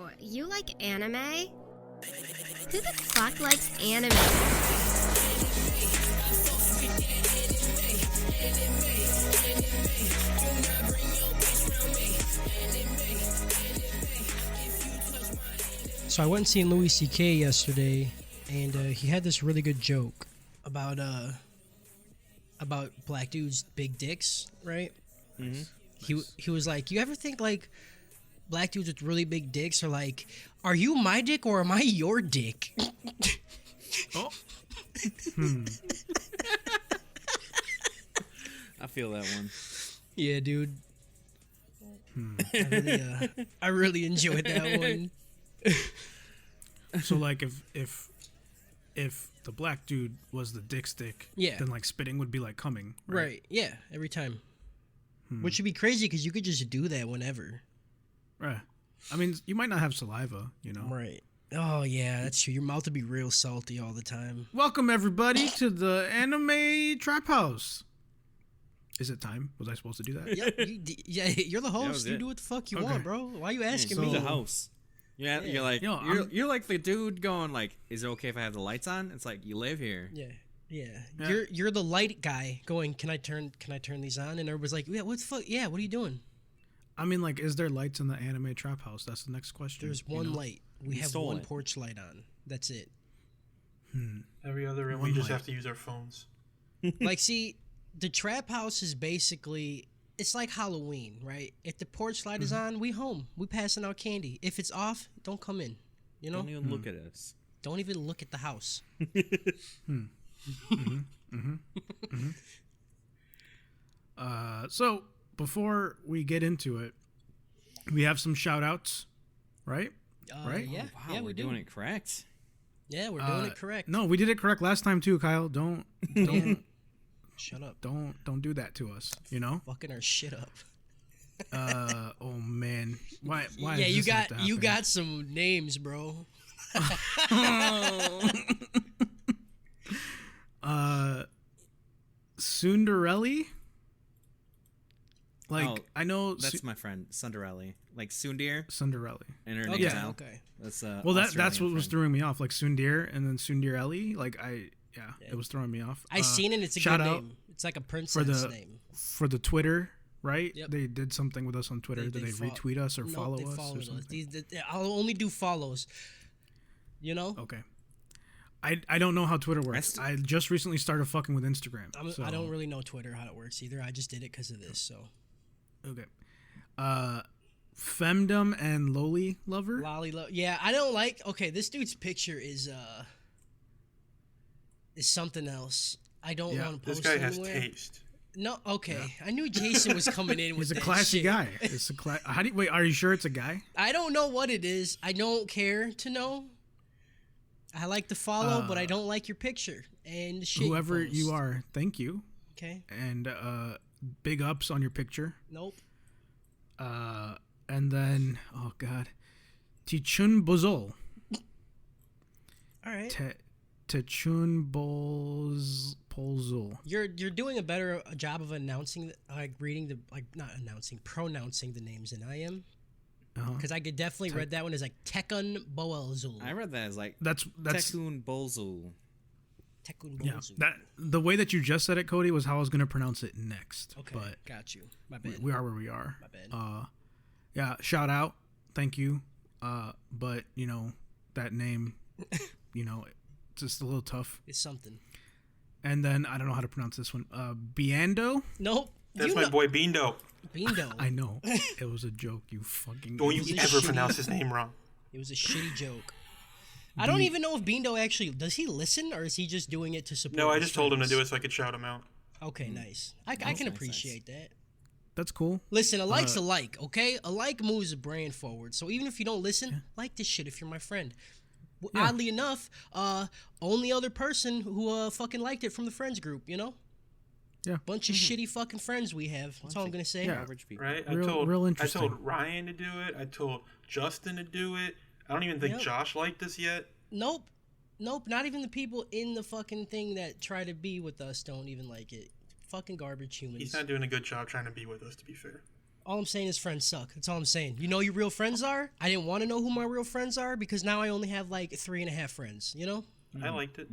Oh, you like anime? Who the fuck likes anime? So I went and seen Louis C.K. yesterday, and he had this really good joke about black dudes' big dicks, right? Mm-hmm. He was like, you ever think like black dudes with really big dicks are like, are you my dick or am I your dick? Oh. I feel that one. Yeah, dude. I really enjoyed that one. So like if the black dude was the dick stick, Yeah. then like spitting would be like coming, Right. Yeah, every time. Which would be crazy because you could just do that whenever. Right. I mean, you might not have saliva, you know. Right. Oh, yeah, that's true. Your mouth would be real salty all the time. Welcome everybody to the Anime Trap House. Is it time? Was I supposed to do that? Yeah, you're the host. was You it. do what the fuck you Okay. want, bro. Why are you asking so- me? The house. Yeah, you're like Yo, you're like the dude going like, is it okay if I have the lights on? It's like you live here. Yeah. Yeah. You're the light guy going, can I turn these on? And everybody's like, yeah, what the fuck? Yeah, what are you doing? I mean, like, is there lights in the Anime Trap House? That's the next question. There's you one know? light. We You have stole one it. porch light on. That's it. Every other room, One we just light. have to use our phones. Like, see, the trap house is basically, it's like Halloween, right? If the porch light is on, we home. We passing out candy. If it's off, don't come in. You know? Don't even look at us. Don't even look at the house. So before we get into it, we have some shout outs, right? Right? Yeah, Wow, yeah, we're we do. doing it correct. Yeah, we're doing it correct. No, we did it correct last time too, Kyle. Don't Shut up. don't do that to us, you know? Fucking our shit up. Oh man. Why Yeah, does you this have got to you happen? got some names, bro. Sundarelli? Like Oh, I know That's my friend Sundarelli, like Sundir, Sundarelli. and her Okay, name's Al. okay. That's Well, that's Australian what was friend. throwing me off, like Sundir and then Sundirelli. Like it was throwing me off. I seen it. It's a shout good out name. It's like a princess name. for the Twitter, right? Yep. They did something with us on Twitter. Did they fo- retweet us or Nope, follow they us or followed us. something? I'll only do follows. You know, Okay. I don't know how Twitter works. Rest- I just recently started fucking with Instagram. I don't really know Twitter how it works either. I just did it because of this. So Okay. Femdom and Loli Lover. yeah, I don't like. Okay, this dude's picture is something else. I don't Yeah, want to This post guy has anywhere. taste. No, okay. I knew Jason was coming in with He's a that classy shit. guy. It's a How do you, wait? Are you sure it's a guy? I don't know what it is. I don't care to know. I like to follow, but I don't like your picture and the shit. Whoever you, you post. are, thank you. Okay. And big ups on your picture. Nope. And then oh god, Tichun Bozol. All right. Tichun Bozol. You're doing a better job of announcing, reading the not announcing, pronouncing the names than I am. Because I could definitely read that one as like Tekun Boelzul. I read that as like That's Tekun Bolzul. Tekun yeah. Boelzul. That the way that you just said it, Cody, was how I was gonna pronounce it next. Okay. But Got you. My bad. we are where we are. My bad. Yeah. Shout out. Thank you. But you know that name, you know, it's just a little tough. It's something. And then I don't know how to pronounce this one. Biando. Nope. That's You my know- boy Beando. Bindo. I know. It was a joke, you fucking Don't idiot. you He's a ever shitty- pronounce his name wrong. It was a shitty joke. I don't even know if Bindo actually does he listen or is he just doing it to support? No, I his just told him to friends? do it so I could shout him out. Okay, nice. I can appreciate that. That's cool. Listen, a like's a like, okay? A like moves a brand forward. So even if you don't listen, like this shit if you're my friend. Oddly enough, only other person who fucking liked it from the friends group, you know? Yeah. Bunch of shitty fucking friends we have. That's all I'm gonna say. Yeah. Average people. Right? Real I interesting. told Ryan to do it. I told Justin to do it. I don't even think Yep. Josh liked this yet. Nope. Not even the people in the fucking thing that try to be with us don't even like it. Fucking garbage humans. He's not doing a good job trying to be with us, to be fair. All I'm saying is friends suck. That's all I'm saying. You know who your real friends are? I didn't want to know who my real friends are because now I only have like 3.5 friends. You know? I liked it.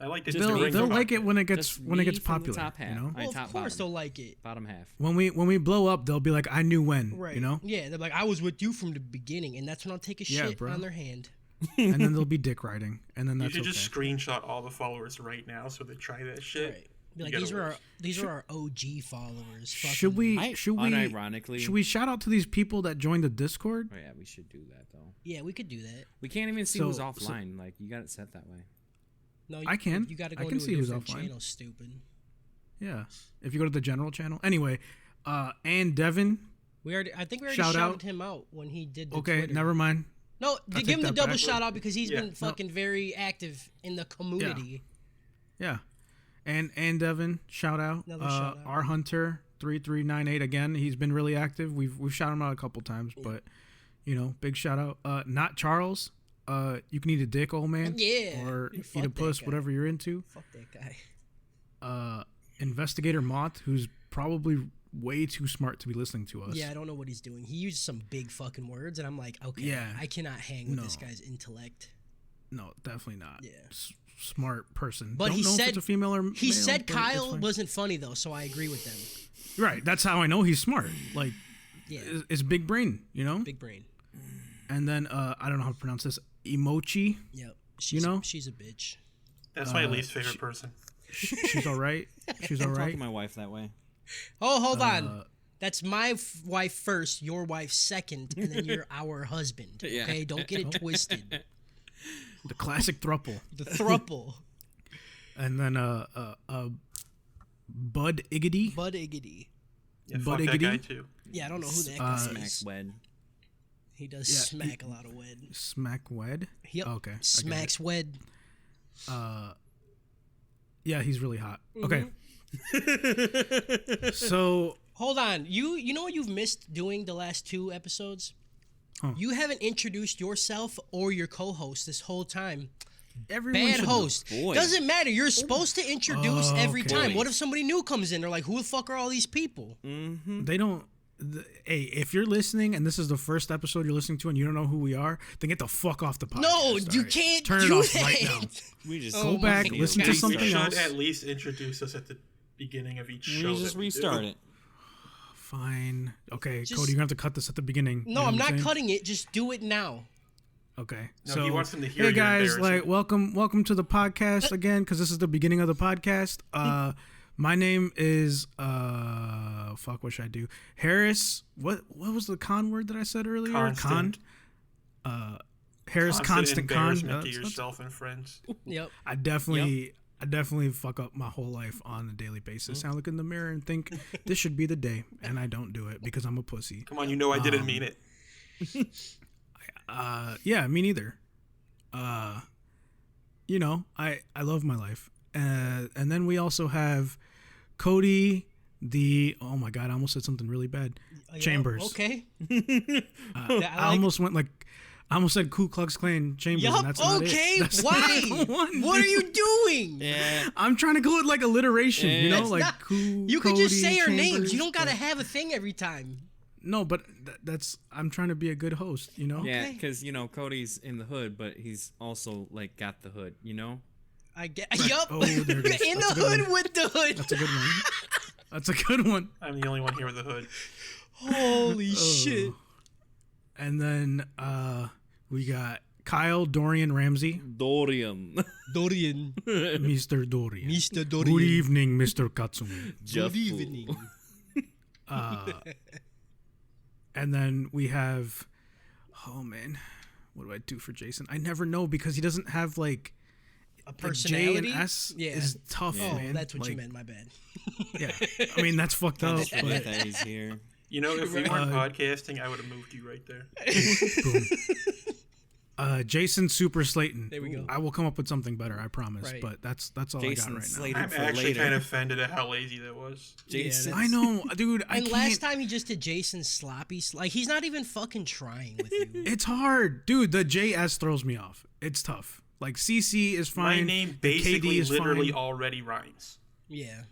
I liked it. They'll like it when it gets Just me from the popular. top half. You know, Well, top of course bottom. they'll like it. Bottom half. when we blow up, they'll be like, I knew when. Right. You know, Yeah, they're like, I was with you from the beginning, and that's when I'll take a Yeah, shit bro. on their hand. and then they'll be dick riding, and then You that's should okay. just screenshot all the followers right now so they try that shit. Right. Be You like, gotta these lose. are our OG followers. Should Fucking- we? Unironically. Should we shout out to these people that joined the Discord? Oh yeah, we should do that though. Yeah, we could do that. We can't even see So- who's so- offline. Like you got it set that way. No, I can. You got to I go can into see a who's different offline. channel. Stupid. Yeah. If you go to the general channel. Anyway, and Devin. I think we already Shout shouted out. him out when he did the Okay, Twitter. never mind. No, I'll give take him the that double back. shout out because he's Yeah. been fucking very active in the community. Yeah. And Devin, shout out. Another shout out. Our Hunter 3398 again. He's been really active. We've shouted him out a couple times, but you know, big shout out. Not Charles. You can eat a dick, old man. Yeah. Or Fuck eat a that puss, guy. whatever you're into. Fuck that guy. Investigator Moth, who's probably way too smart to be listening to us. Yeah, I don't know what he's doing. He used some big fucking words, and I'm like, okay, Yeah. I cannot hang with this No. guy's intellect. No, definitely not. Yeah. Smart person. But don't he know if said it's a female or he male, said but it's Kyle fine. wasn't funny though, so I agree with them. Right. That's how I know he's smart. Like, Yeah, it's big brain, you know. big brain. And then I don't know how to pronounce this. Emochi. Yep. She's know? she's a bitch. That's my least favorite person. She's all right. She's all I'm right. talking to my wife that way. Oh, hold on. That's my wife first, your wife second, and then you're our husband. Yeah. Okay, don't get it twisted. The classic thruple. The thruple, And then Bud Iggity. Bud Iggity. Yeah, But fuck that guy Iggity? too. Yeah, I don't know who that guy Smack is. wed. He does Yeah, smack a lot of wed. Smack Wed. Yep. Okay. I get Smacks wed. it. Yeah, he's really hot. Mm-hmm. Okay. So Hold on. You know what you've missed doing the last 2 episodes? Huh. You haven't introduced yourself or your co-host this whole time. everyone Bad should host. Boy. Doesn't matter. You're supposed to introduce every okay. time. Boy. What if somebody new comes in? They're like, who the fuck are all these people? They don't. Hey, if you're listening and this is the first episode you're listening to and you don't know who we are, then get the fuck off the podcast. No, all you right? can't Turn it do off that. right now. We just Go go back, back, listen to You something should else. at least introduce us at the beginning of each show. We just that we do. restart it. Fine. Okay, Just- Cody, you're gonna have to cut this at the beginning. No, You know I'm what not saying? cutting it. Just do it now. Okay. No, so he wants them to hear hey your guys, like embarrassment. welcome to the podcast again because this is the beginning of the podcast. My name is fuck. What should I do? Harris. What was the con word that I said earlier? Constant. Con. Harris Constant Con. embarrassment to That's- yourself and friends. Yep. I definitely fuck up my whole life on a daily basis. I look in the mirror and think this should be the day, and I don't do it because I'm a pussy. Come on, you know I didn't mean it. Yeah, me neither. You know, I love my life. And then we also have Cody, oh my God, I almost said something really bad. Chambers. Okay. I almost went I almost said Ku Klux Klan Chambers. And Yup. that's not Okay. it. That's Why? not the one, What are dude. you doing? Yeah. I'm trying to go with like alliteration, you know, That's like not- Ku. You could just Cody, say our names. Chambers, You don't gotta but- have a thing every time. No, but that's I'm trying to be a good host, you know. Yeah, Okay. because Cody's in the hood, but he's also like got the hood. You know. I get. Yup. Oh, there it is. In That's the a good hood one. with the hood. That's a good one. That's a good one. I'm the only one here with a hood. Holy shit. And then we got Kyle Dorian Ramsey, Dorian. Dorian. Mr. Dorian. Mr. Dorian. Good evening, Mr. Katsumi. Good evening. And then we have, oh man, what do I do for Jason? I never know because he doesn't have like A J personality. and S Yeah. is tough, Oh, man. that's what you Like, meant. My bad. Yeah, I mean that's fucked up. Just But forget that he's here. You know, if we weren't podcasting, I would have moved you right there. Jason Super Slayton. There we go. I will come up with something better, I promise. Right. But that's all Jason I got right Slater. I'm for actually later. kind of offended at how lazy that was. Jason. now. I know, dude. I And can't. last time he just did Jason sloppy. Like he's not even fucking trying with you. It's hard, dude. The JS throws me off. It's tough. Like CC is fine. My name the KD basically is literally fine. already rhymes. Yeah.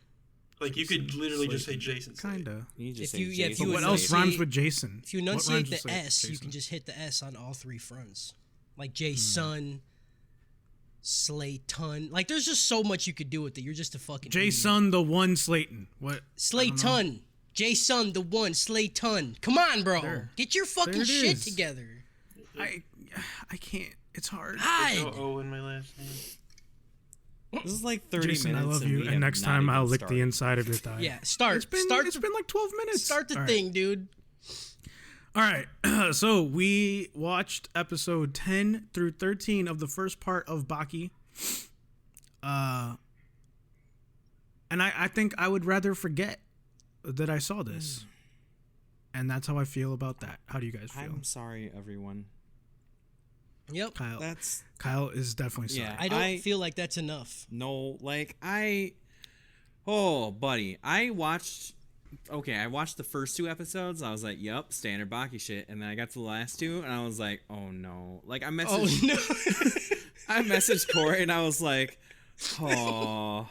Like you could literally just say Jason. Slade. Kinda. You just If say you- yeah, if Jason you What Slade. else rhymes with Jason? If you What enunciate rhymes the with S, you Jason? can just hit the S on all three fronts. Like Jason, Slayton. Like there's just so much you could do with it. You're just a fucking idiot. Jason the one Slayton. What? Slayton. Jason the one. Slayton. Come on, bro. There. Get your fucking There it shit is. together. I can't. It's hard. Hide. No O in my last name. This is like 30 Jason, I minutes. love and you. we And have next not time even I'll lick started. the inside of your thigh. Yeah, start. It's been like 12 minutes. Start the All right. thing, dude. All right. So we watched episode 10 through 13 of the first part of Baki. And I think I would rather forget that I saw this. And that's how I feel about that. How do you guys feel? I'm sorry, everyone. Yep. Kyle is definitely sorry. Yeah. I don't feel like that's enough. No, like oh, buddy, I watched the first 2 episodes. I was like, "Yep, standard Baki shit." And then I got to the last 2, and I was like, "Oh no!" Like I messaged, I messaged Corey, and I was like, "Oh,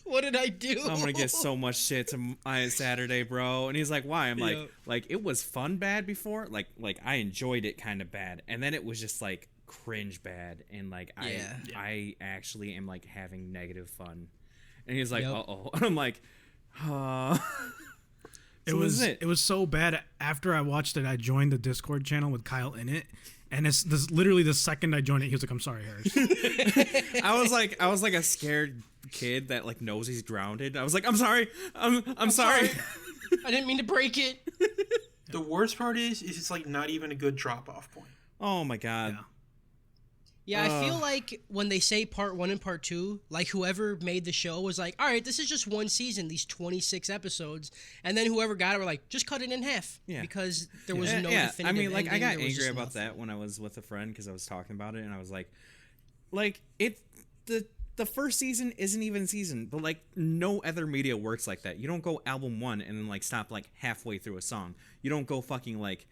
What did I do? I'm gonna get so much shit to Saturday, bro." And he's like, "Why?" I'm like, Yep. "Like it was fun bad before. Like I enjoyed it kind of bad, and then it was just like cringe bad, and like Yeah. I actually am like having negative fun." And he's like, Yep. "Uh-oh." And I'm like, It So was this is it. it was so bad. After I watched it, I joined the Discord channel with Kyle in it, and it's this literally the second I joined it, he was like, "I'm sorry, Harris." I was like a scared kid that like knows he's grounded. I was like, "I'm sorry, I'm sorry." I didn't mean to break it. The worst part is it's like not even a good drop off point. Oh my god. Yeah. Yeah, I feel like when they say part 1 and part 2, like whoever made the show was like, all right, this is just one season, these 26 episodes. And then whoever got it were like, just cut it in half. Yeah. Because there was Yeah, no yeah. definitive I mean, like I ending, got there was angry just about nothing. that when I was with a friend because I was talking about it, and I was like it the first season isn't even season, but like no other media works like that. You don't go album 1 and then like stop like halfway through a song. You don't go fucking like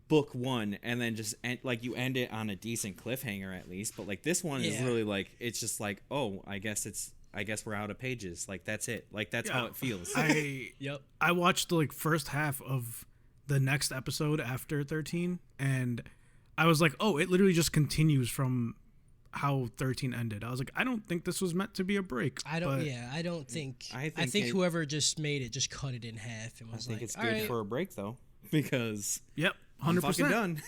book 1 and then just like you end it on a decent cliffhanger at least. But like this one is Yeah. really like it's just like, oh, I guess we're out of pages. Like that's it. Like that's how it feels. Yep. I watched the like first half of the next episode after 13, and I was like, "Oh, it literally just continues from how 13 ended." I was like, "I don't think this was meant to be a break." I don't think. I I think think it- whoever just made it just cut it in half and I was think like, it's all good right. for a break though because Yep, I'm 100%. fucking done.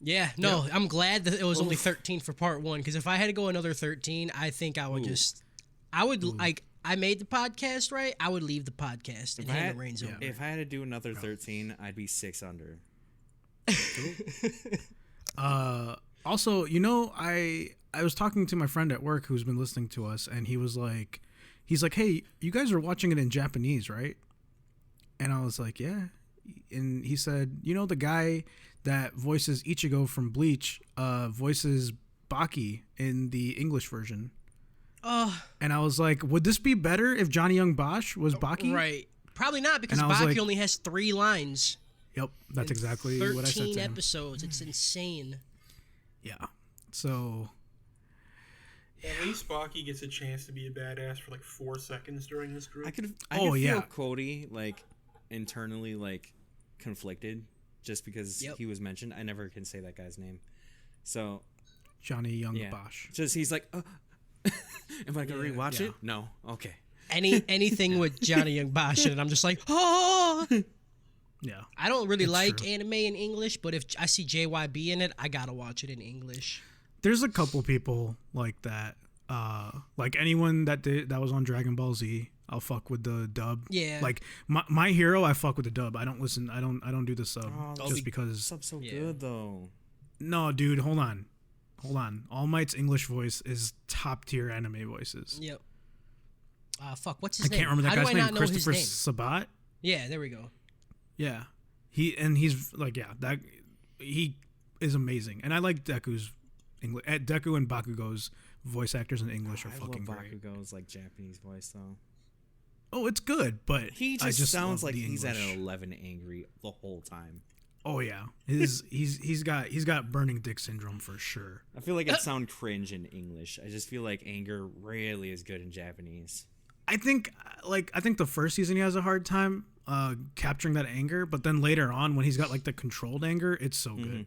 Yeah, no, I'm glad that it was only 13 for part 1, because if I had to go another 13, I think I would like, I made the podcast, right? I would leave the podcast and hand the reins over. If I had to do another 13, I'd be 6 under. Also, I was talking to my friend at work who's been listening to us, and he's like, "Hey, you guys are watching it in Japanese, right?" And I was like, "Yeah." And he said, the guy that voices Ichigo from Bleach voices Baki in the English version. And I was like, would this be better if Johnny Young Bosch was Baki? Right. Probably not, because And I was Baki like- only has 3 lines. Yep, that's exactly 13 what I said to him. episodes. It's insane. Yeah. So, At least Baki gets a chance to be a badass for like 4 seconds during this group. I could Oh, feel yeah. Cody like internally like conflicted just because Yep. he was mentioned. I never can say that guy's name. So Johnny Young yeah, Bosch. just he's like, am I gonna rewatch Yeah. it? No. Okay. Anything with Johnny Young Bosch in it, I'm just like, oh. Yeah. I don't really It's like true. anime in English, but if I see JYB in it, I gotta watch it in English. There's a couple people like that. Like anyone that was on Dragon Ball Z, I'll fuck with the dub. Yeah. Like my hero, I fuck with the dub. I don't listen. I don't do the sub just because. Sub's so Yeah. good though. No, dude, hold on. All Might's English voice is top tier anime voices. Yep. Fuck, what's his I name? can't remember that How guy's do I name. not know his Christopher name? Sabat. Yeah, there we go. Yeah, he's like that. He is amazing, and I like Deku's English. Deku and Bakugo's voice actors in English are I fucking love great. Bakugo's like Japanese voice though. Oh, it's good, but He I just sounds love like the he's at English. an 11 angry the whole time. Oh yeah, he's got burning dick syndrome for sure. I feel like it sound cringe in English. I just feel like anger rarely is good in Japanese. I think the first season he has a hard time capturing that anger, but then later on when he's got like the controlled anger, it's so good.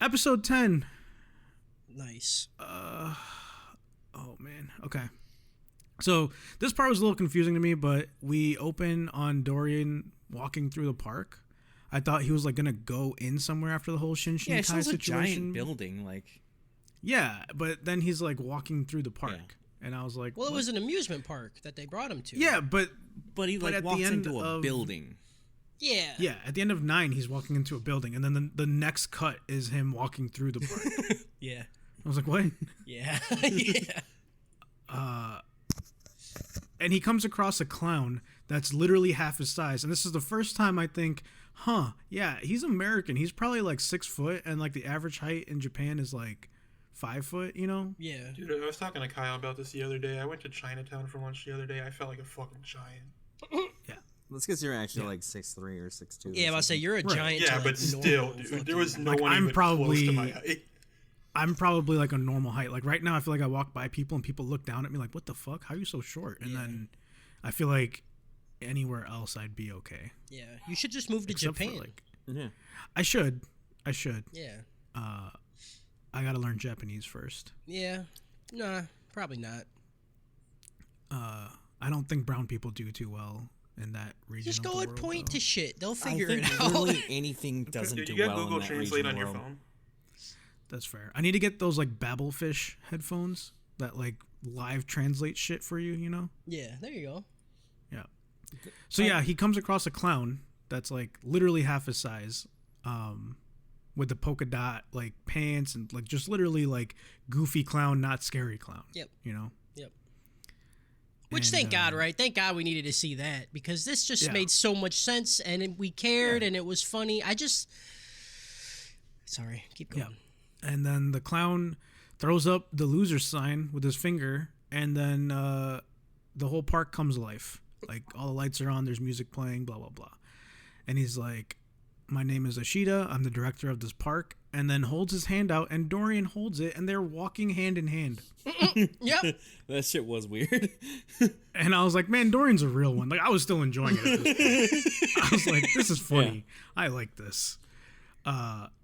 Episode 10. Nice. Oh man. Okay. So this part was a little confusing to me, but we open on Dorian walking through the park. I thought he was like gonna go in somewhere after the whole Shinshin Yeah, it Tai shows a situation. giant building. Like, Yeah, but then he's like walking through the park, and I was like, Well, it what? was an amusement park that they brought him to. Yeah, but but he But like at the walks end into a of- building. Yeah. yeah, at the end of 9, he's walking into a building, and then the next cut is him walking through the park. Yeah. I was like, what? Yeah. Yeah. And he comes across a clown that's literally half his size, and this is the first time I think, yeah, he's American. He's probably like 6 foot, and like the average height in Japan is like 5 foot. You know? Yeah. Dude, I was talking to Kyle about this the other day. I went to Chinatown for lunch the other day. I felt like a fucking giant. That's because you're actually like 6'3" or 6'2". Yeah, I say you're a giant. Yeah, to, but like, still, normal dude, there was no Like, one I'm even close probably- to my height. I'm probably like a normal height. Like right now, I feel like I walk by people and people look down at me like, "What the fuck? How are you so short?" And then I feel like anywhere else I'd be okay. Yeah. You should just move to Except for, Japan. like, Yeah. I should. Yeah. I gotta learn Japanese first. Yeah. Nah, probably not. I don't think brown people do too well in that region. Just of go the and world, point though. to shit. They'll I figure think it out. literally anything doesn't Dude, do you got well Google in that Translate region on your world. phone. That's fair. I need to get those like Babelfish headphones that like live translate shit for you. You know? Yeah, there you go. Yeah. So yeah, he comes across a clown that's like literally half his size, with the polka dot like pants and like just literally like goofy clown, not scary clown. Yep. You know? Yep. Which, And, thank God, right? Thank God we needed to see that because this just Yeah. made so much sense and we cared and it was funny. Sorry, keep going. And then the clown throws up the loser sign with his finger, and then the whole park comes alive. Like all the lights are on, there's music playing, blah blah blah. And he's like, "My name is Ashida. I'm the director of this park." And then holds his hand out, and Dorian holds it, and they're walking hand in hand. Yep. That shit was weird. And I was like, "Man, Dorian's a real one." Like I was still enjoying it. At this point. I was like, "This is funny. I like this."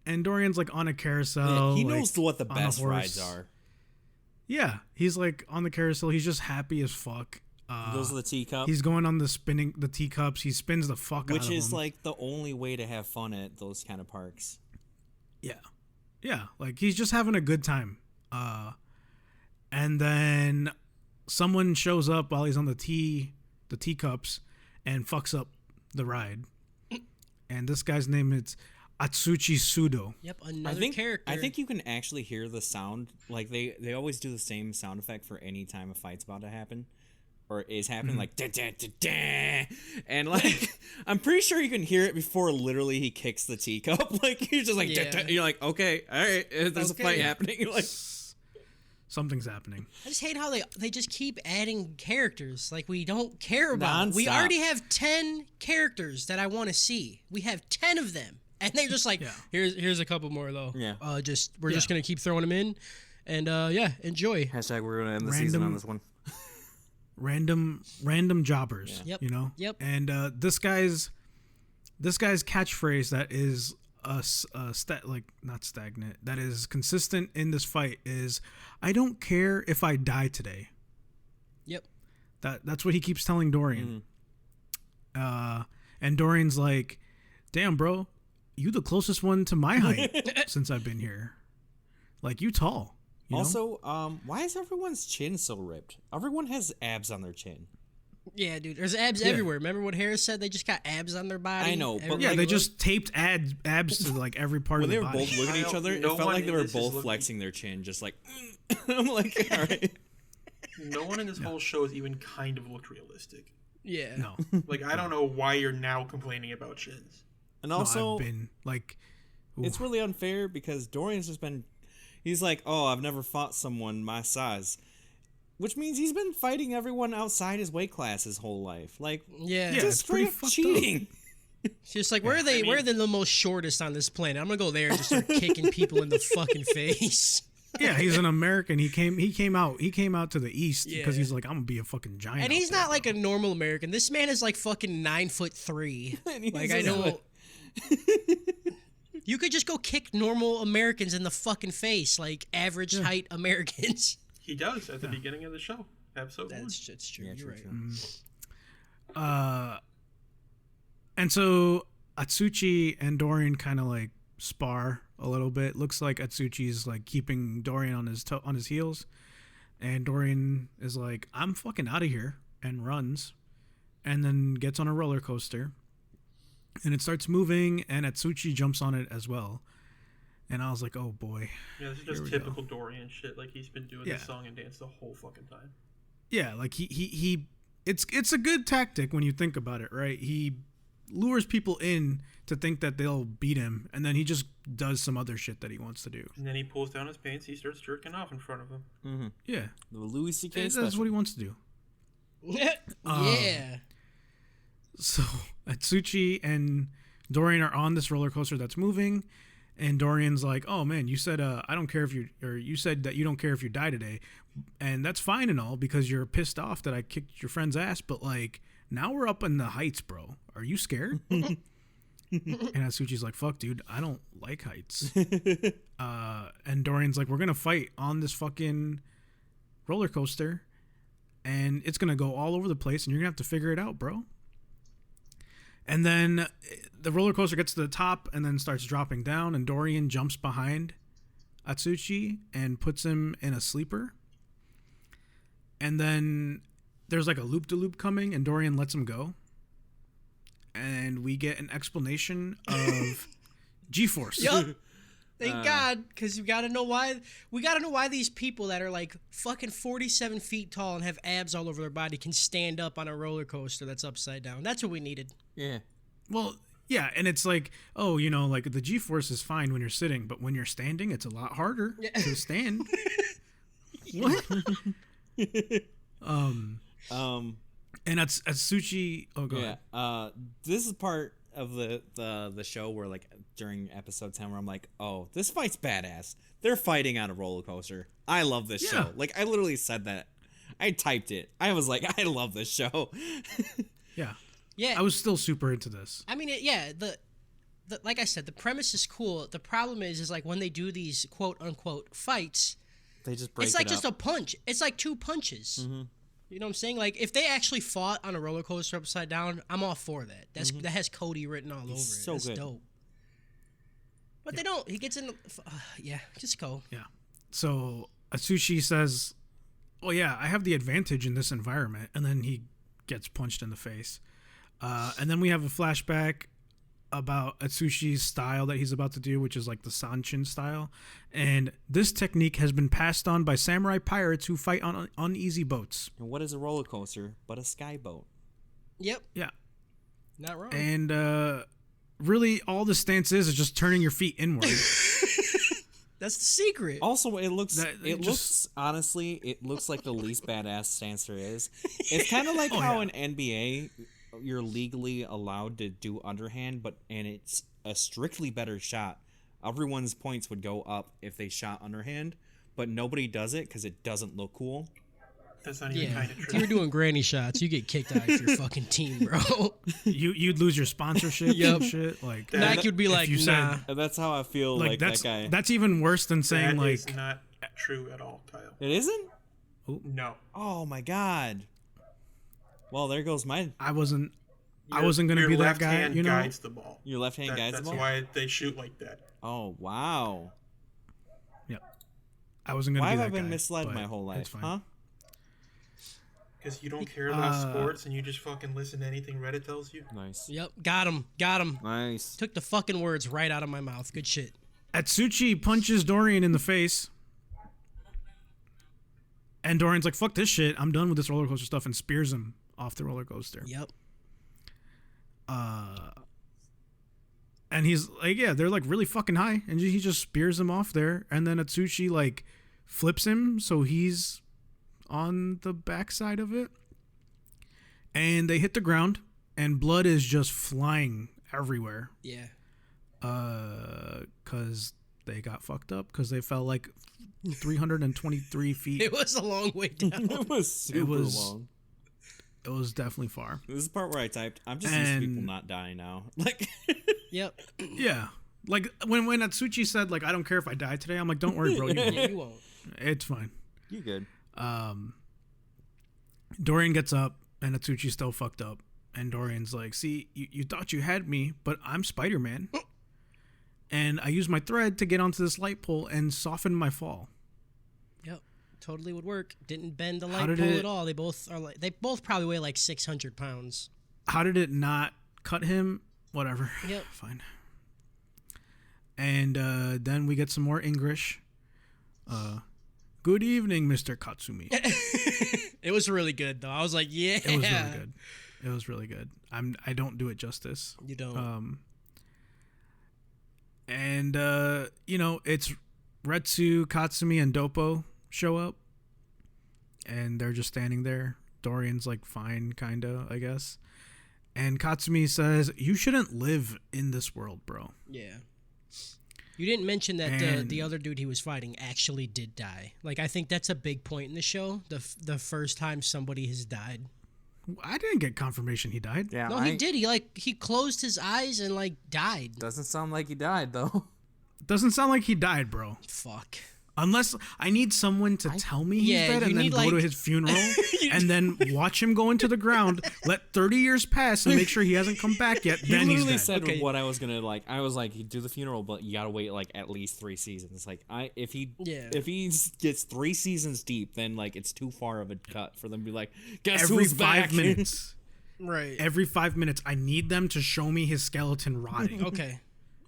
And Dorian's like on a carousel. he like, knows what the on a best rides horse. are. Yeah, he's like on the carousel. He's just happy as fuck. Those are the teacup, He's going on the teacups. He spins the fuck out which of is them. like the only way to have fun at those kind of parks. yeah, like he's just having a good time. And then someone shows up while he's on the teacups and fucks up the ride. And this guy's name is Atsushi Sudo. Yep, another character. I think you can actually hear the sound. Like they always do the same sound effect for any time a fight's about to happen or is happening, like da, da, da, da. And like I'm pretty sure you can hear it before literally he kicks the teacup. Like you're just like da, da. You're like, okay, all right, there's a fight happening. You're like, Something's happening. I just hate how they just keep adding characters like we don't care about. We Nonstop. already have 10 characters that I want to see. We have 10 of them. And they're just like, here's a couple more though. Yeah. We're just gonna keep throwing them in, and enjoy. hashtag we're gonna end the season on this one. Random jobbers. Yep. You know. Yep. And this guy's catchphrase that is not stagnant, that is consistent in this fight is, "I don't care if I die today." Yep. That's what he keeps telling Dorian. And Dorian's like, "Damn, bro, you the closest one to my height since I've been here. Like, you tall." You know? Also, why is everyone's chin so ripped? Everyone has abs on their chin. Yeah, dude. There's abs everywhere. Remember what Harris said? They just got abs on their body. I know, but Everybody Yeah, they look- just taped abs to like every part When of they the were body. both looking at each other, it No felt one like they in were this is both looking- flexing their chin, just like. I'm like, all right. No one in this whole show has even kind of looked realistic. Yeah. No, Like, I don't know why you're now complaining about chins. And no, also, I've been like, it's really unfair because Dorian's just been. He's like, oh, I've never fought someone my size. Which means he's been fighting everyone outside his weight class his whole life. Like, Yeah. Yeah, it's just pretty straight up fucked up. cheating. It's just like, where are they? Where are they the most shortest on this planet? I'm gonna go there and just start kicking people in the fucking face. Yeah, he's an American. He came out to the East because Yeah. he's like, I'm gonna be a fucking giant. And out he's there, not like bro. a normal American. This man is like fucking 9'3". Like I know. You could just go kick normal Americans in the fucking face, like average height Americans. He does at the beginning of the show, episode 1. That's true. Yeah, You're true, right. true. And so Atsuchi and Dorian kind of like spar a little bit. Looks like Atsuchi's like keeping Dorian on his heels, and Dorian is like, I'm fucking out of here, and runs, and then gets on a roller coaster, and it starts moving, and Atsuchi jumps on it as well. And I was like, oh boy. Yeah, this is Here just we typical Dorian shit. Like, he's been doing this song and dance the whole fucking time. Yeah, like he it's a good tactic when you think about it, right? He lures people in to think that they'll beat him, and then he just does some other shit that he wants to do. And then he pulls down his pants, he starts jerking off in front of him. Yeah, The Louis C.K. that's special. what he wants to do. Yeah. So Atsuchi and Dorian are on this roller coaster that's moving, and Dorian's like, "Oh man, you said I don't care if you said that you don't care if you die today, and that's fine and all because you're pissed off that I kicked your friend's ass, but like now we're up in the heights, bro. Are you scared?" And Atsuchi's like, "Fuck, dude, I don't like heights." And Dorian's like, "We're gonna fight on this fucking roller coaster, and it's gonna go all over the place, and you're gonna have to figure it out, bro." And then the roller coaster gets to the top and then starts dropping down, and Dorian jumps behind Atsuchi and puts him in a sleeper. And then there's like a loop-de-loop coming, and Dorian lets him go. And we get an explanation of G-Force. Yup. Thank God, because we gotta know why. We gotta know why these people that are like fucking 47 feet tall and have abs all over their body can stand up on a roller coaster that's upside down. That's what we needed. Yeah. Well, yeah, and it's like, oh, you know, like the G-force is fine when you're sitting, but when you're standing, it's a lot harder to stand. What? And that's Atsuchi. Oh, go ahead. This is part of the show where like during episode 10 where I'm like, oh, this fight's badass. They're fighting on a roller coaster. I love this show. Like I literally said that. I typed it. I was like, I love this show. Yeah. Yeah. I was still super into this. I mean, the like I said, the premise is cool. The problem is like when they do these quote unquote fights, They just break it's like it just up. a punch. It's like two punches. Mm-hmm. You know what I'm saying? Like if they actually fought on a roller coaster upside down, I'm all for that. That has Cody written all over it. so That's good. dope. But they don't. He gets in. Yeah, just go. Yeah. So Atsushi says, well, yeah, I have the advantage in this environment. And then he gets punched in the face. And then we have a flashback about Atsushi's style that he's about to do, which is like the Sanchin style. And this technique has been passed on by samurai pirates who fight on uneasy boats. And what is a roller coaster but a skyboat? Yep. Yeah. Not wrong. And really all the stance is just turning your feet inward. That's the secret. Also, it looks just- honestly, it looks like the least badass stance there is. It's kind of like how in NBA you're legally allowed to do underhand, and it's a strictly better shot. Everyone's points would go up if they shot underhand, but nobody does it because it doesn't look cool. That's not even Yeah. kind of If true. you're doing granny shots, you get kicked out of your fucking team, bro. You'd lose your sponsorship Yup. and shit. Like Nike would be if like, you said- nah. And that's how I feel like that's that guy. that's even worse than saying That like is not true at all, Kyle. It isn't? No. Oh my god. Well, there goes I wasn't Your- gonna your be that left guy, hand you know. guides the ball. your left hand guides the That's ball? why they shoot like that. Oh, wow. I wasn't gonna Why be have that I been guy, misled but my whole it's life, fine. huh? Because you don't care about sports and you just fucking listen to anything Reddit tells you. Nice. Yep. Got him. Nice. Took the fucking words right out of my mouth. Good shit. Atsuchi punches Dorian in the face. And Dorian's like, fuck this shit. I'm done with this roller coaster stuff, and spears him off the roller coaster. Yep. And he's like, yeah, they're like really fucking high. And he just spears him off there. And then Atsuchi like flips him so he's on the backside of it. And they hit the ground, and blood is just flying everywhere. Yeah. Because they got fucked up because they fell like 323 feet. It was a long way down. It was super long. It was definitely far. This is the part where I typed, I'm just used to people not dying now. Like, Yep. Yeah. Like when Atsuchi said like I don't care if I die today, I'm like don't worry, bro. You won't. Yeah, you won't. It's fine. you good. Dorian gets up and Atsuchi's still fucked up. And Dorian's like, see, you thought you had me, but I'm Spider-Man. And I used my thread to get onto this light pole and soften my fall. Yep. Totally would work. Didn't bend the How light did pole it- at all. They both probably weigh like 600 pounds. How did it not cut him? Whatever. Yep. Fine. And then we get some more English. Good evening, Mr. Katsumi. It was really good though. I was like, yeah. It was really good. It was really good. I don't do it justice. You don't. And it's Retsu, Katsumi, and Doppo show up, and they're just standing there. Dorian's like fine, kinda, I guess. And Katsumi says, "You shouldn't live in this world, bro." Yeah. You didn't mention that And- the other dude he was fighting actually did die. Like, I think that's a big point in the show. The first time somebody has died. I didn't get confirmation he died. Yeah, No, he did. He closed his eyes and like died. Doesn't sound like he died though. Doesn't sound like he died, bro. Fuck. Unless I need someone to tell me he's Yeah, dead you and then need, go to like- his funeral and then watch him go into the ground, let 30 years pass and make sure he hasn't come back yet, You then he's literally dead. said Okay. what I was gonna like. I was like, you do the funeral, but you gotta wait like at least 3 seasons. Like, if he gets 3 seasons deep, then like it's too far of a cut for them to be like, guess Every who's 5 back? minutes. Right. Every 5 minutes, I need them to show me his skeleton rotting. Okay.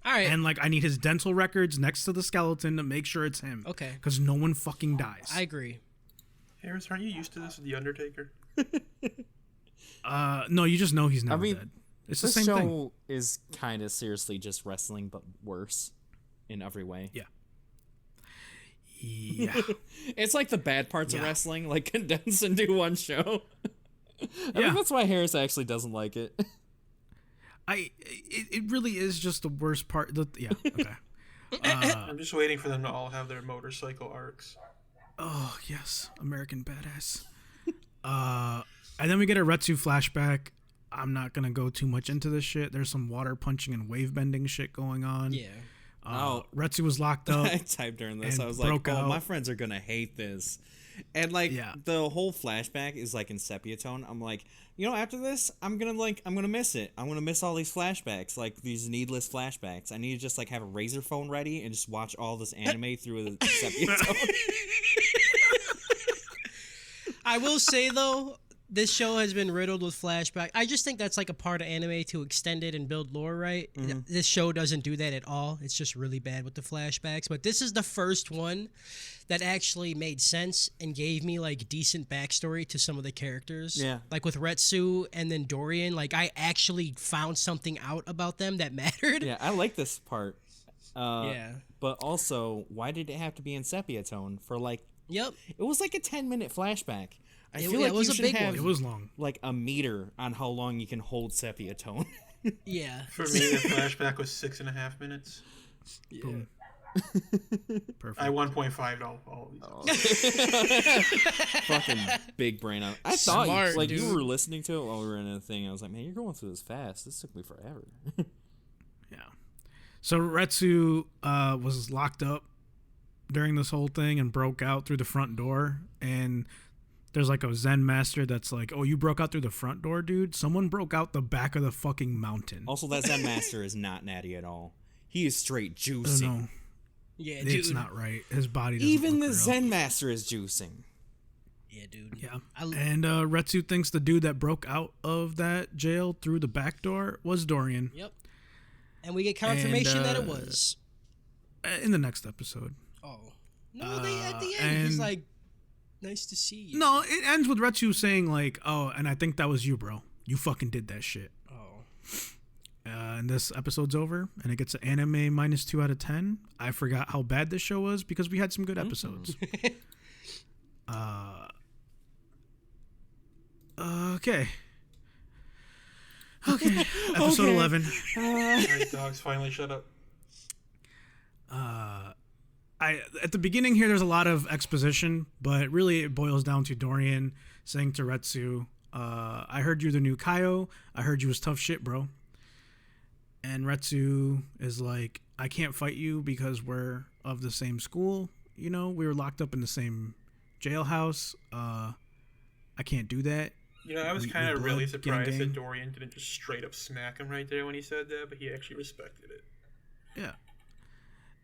All right. And like I need his dental records next to the skeleton to make sure it's him. Okay. Because no one fucking dies. I agree. Harris, aren't you used to this with The Undertaker? No, you just know he's never mean, dead. It's the This same show thing. is kind of seriously just wrestling, but worse in every way. Yeah. Yeah. It's like the bad parts of Yeah. wrestling, like condensed into one show. I Yeah. think that's why Harris actually doesn't like it. It really is just the worst part. Yeah. Okay. I'm just waiting for them to all have their motorcycle arcs. Oh yes, American badass. And then we get a Retsu flashback. I'm not gonna go too much into this shit. There's some water punching and wave bending shit going on. Yeah. Retsu was locked up. I typed during this. and I was like, broke "Oh, out. my friends are gonna hate this." And like Yeah. the whole flashback is like in sepia tone. I'm like, after this, I'm gonna miss it. I'm gonna miss all these flashbacks, like these needless flashbacks. I need to just like have a razor phone ready and just watch all this anime through the sepia tone. I will say though, this show has been riddled with flashback. I just think that's like a part of anime to extend it and build lore, right? This show doesn't do that at all. It's just really bad with the flashbacks. But this is the first one that actually made sense and gave me like decent backstory to some of the characters. Yeah. Like with Retsu and then Dorian, like I actually found something out about them that mattered. Yeah, I like this part. Yeah. But also, why did it have to be in sepia tone for like? Yep. It was like a 10-minute flashback. I It- feel yeah, like it was you a should big have one. It was long. like a meter on how long you can hold sepia tone. Yeah. For me, the flashback was 6.5 minutes. Boom. Perfect. I 1.5 all these. Fucking big brain. I thought Smart, you, like dude. you were listening to it while we were in a thing. I was like, man, you're going through this fast. This took me forever. Yeah. So Retsu was locked up during this whole thing and broke out through the front door. And there's like a Zen master that's like, "Oh, you broke out through the front door, dude? Someone broke out the back of the fucking mountain." Also, that Zen master is not natty at all. He is straight I don't juicing. know. Yeah, dude. It's not right. His body doesn't Even look the real. Zen master is juicing. Yeah, dude. Yeah. I- And Retsu thinks the dude that broke out of that jail through the back door was Dorian. Yep. And we get confirmation that it And, was. In the next episode. Oh. No, they at the end he's and- like, nice to see you. No, it ends with Retsu saying like, "Oh, and I think that was you, bro. You fucking did that shit." Oh. And this episode's over, and it gets an anime -2 out of 10. I forgot how bad this show was because we had some good episodes. Okay. Okay. Episode 11. Alright, dogs, finally shut up. at the beginning here, there's a lot of exposition, but really it boils down to Dorian saying to Retsu, I heard you're the new Kaio. I heard you was tough shit, bro. And Retsu is like, I can't fight you because we're of the same school. You know, we were locked up in the same jailhouse. I can't do that. You know, I was We kind of really blood, surprised gang. that Dorian didn't just straight up smack him right there when he said that, but he actually respected it. Yeah.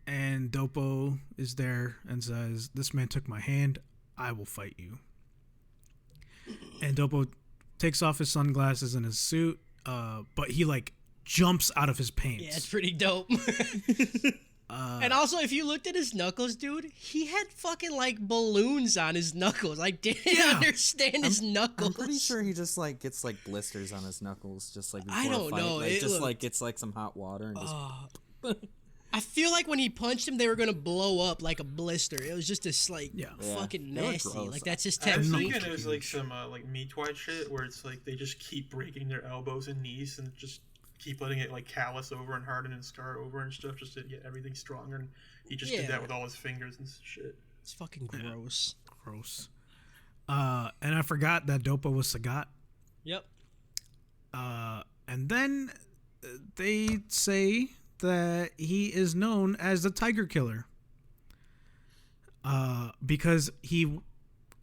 And Dopo is there and says, this man took my hand. I will fight you. And Dopo takes off his sunglasses and his suit, but he like jumps out of his pants. Yeah, it's pretty dope. And also, if you looked at his knuckles, dude, he had fucking like balloons on his knuckles. I didn't understand his knuckles. I'm pretty sure he just like gets like blisters on his knuckles, just like before I don't a fight. know. Like, It just looked- like gets like some hot water and just. I feel like when he punched him, they were gonna blow up like a blister. It was just this like Yeah, fucking they were nasty. gross. Like that's his I was technique. thinking it was like some like meat-wide shit where it's like they just keep breaking their elbows and knees and just keep letting it like callus over and harden and scar over and stuff just to get everything stronger. And he just did Yeah. that with all his fingers and shit. It's fucking gross. Gross. And I forgot that Dopo was Sagat. Yep. And then they say that he is known as the Tiger Killer. Because he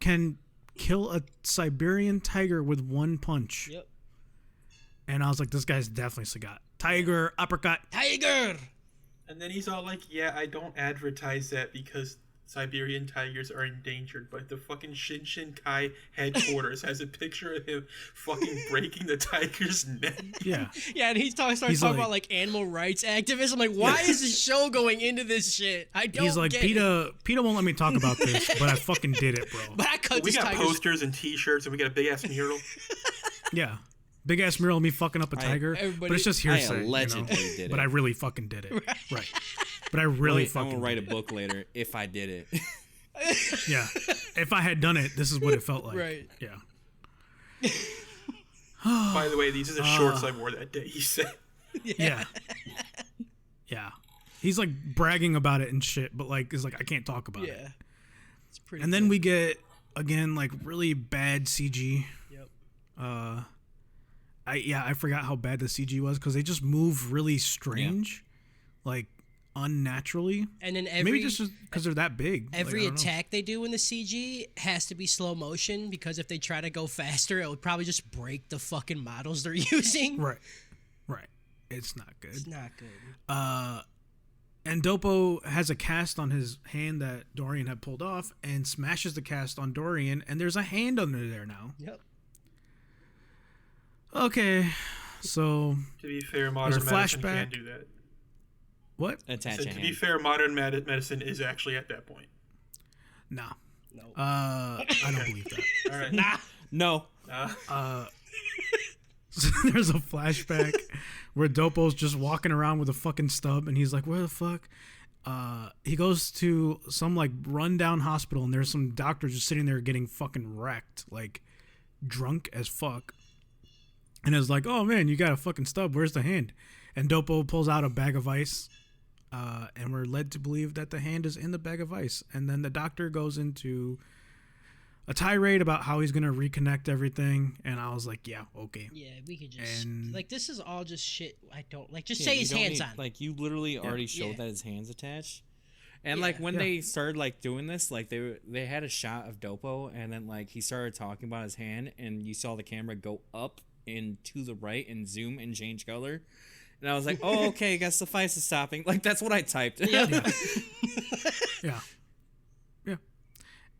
can kill a Siberian tiger with one punch. Yep. And I was like, this guy's definitely Sagat. Tiger, uppercut. Tiger. And then he's all like, yeah, I don't advertise that because Siberian tigers are endangered, but the fucking Shinshin Kai headquarters has a picture of him fucking breaking the tiger's neck. Yeah. Yeah, and he starts He's talking like- about like animal rights activists. I'm like, why is the show going into this shit? I don't. He's like, get it. PETA won't let me talk about this, but I fucking did it, bro. But I cut We this got tiger's. posters and t-shirts and we got a big-ass mural. Yeah. Big ass mural of me fucking up a tiger. everybody- But it's just I hearsay. allegedly you know? did it. But I really fucking did it. Right. But I really I'm fucking gonna write did a book later if I did it. it. Yeah. If I had done it, this is what it felt like. Right. Yeah. By the way, these are the shorts I wore that day, he said. Yeah. Yeah. He's like bragging about it and shit, but like is like I can't talk about it. Yeah. It's pretty. And then good. we get again like really bad CG. Yep. I forgot how bad the CG was because they just move really strange, like unnaturally. And then every Maybe just because they're that big. every Like, I don't know. attack they do in the CG has to be slow motion because if they try to go faster, it would probably just break the fucking models they're using. Right. It's not It's good. not good. And Dopo has a cast on his hand that Dorian had pulled off and smashes the cast on Dorian, and there's a hand under there now. Yep. Okay, so To be fair, modern a medicine flashback. can't do that. what? Attach So a to be hand. fair, modern medicine is actually at that point. Nah. No. I don't believe that. All right. Nah. No. So there's a flashback where Dopo's just walking around with a fucking stub, and he's like, "Where the fuck?" He goes to some like rundown hospital, and there's some doctor just sitting there getting fucking wrecked, like drunk as fuck. And it's like, "Oh man, you got a fucking stub. Where's the hand?" And Dopo pulls out a bag of ice, and we're led to believe that the hand is in the bag of ice. And then the doctor goes into a tirade about how he's gonna reconnect everything, and I was like, "Yeah, okay." Yeah, we could just And- like this is all just shit. I don't like. Just Yeah, say you his don't hands need- on. Like you literally already showed Yeah. that his hands attached. And like when Yeah. they started like doing this, like they had a shot of Dopo, and then like he started talking about his hand, and you saw the camera go up and to the right and zoom and change color. And I was like, oh, okay, I guess the fight is stopping. Like that's what I typed. Yeah.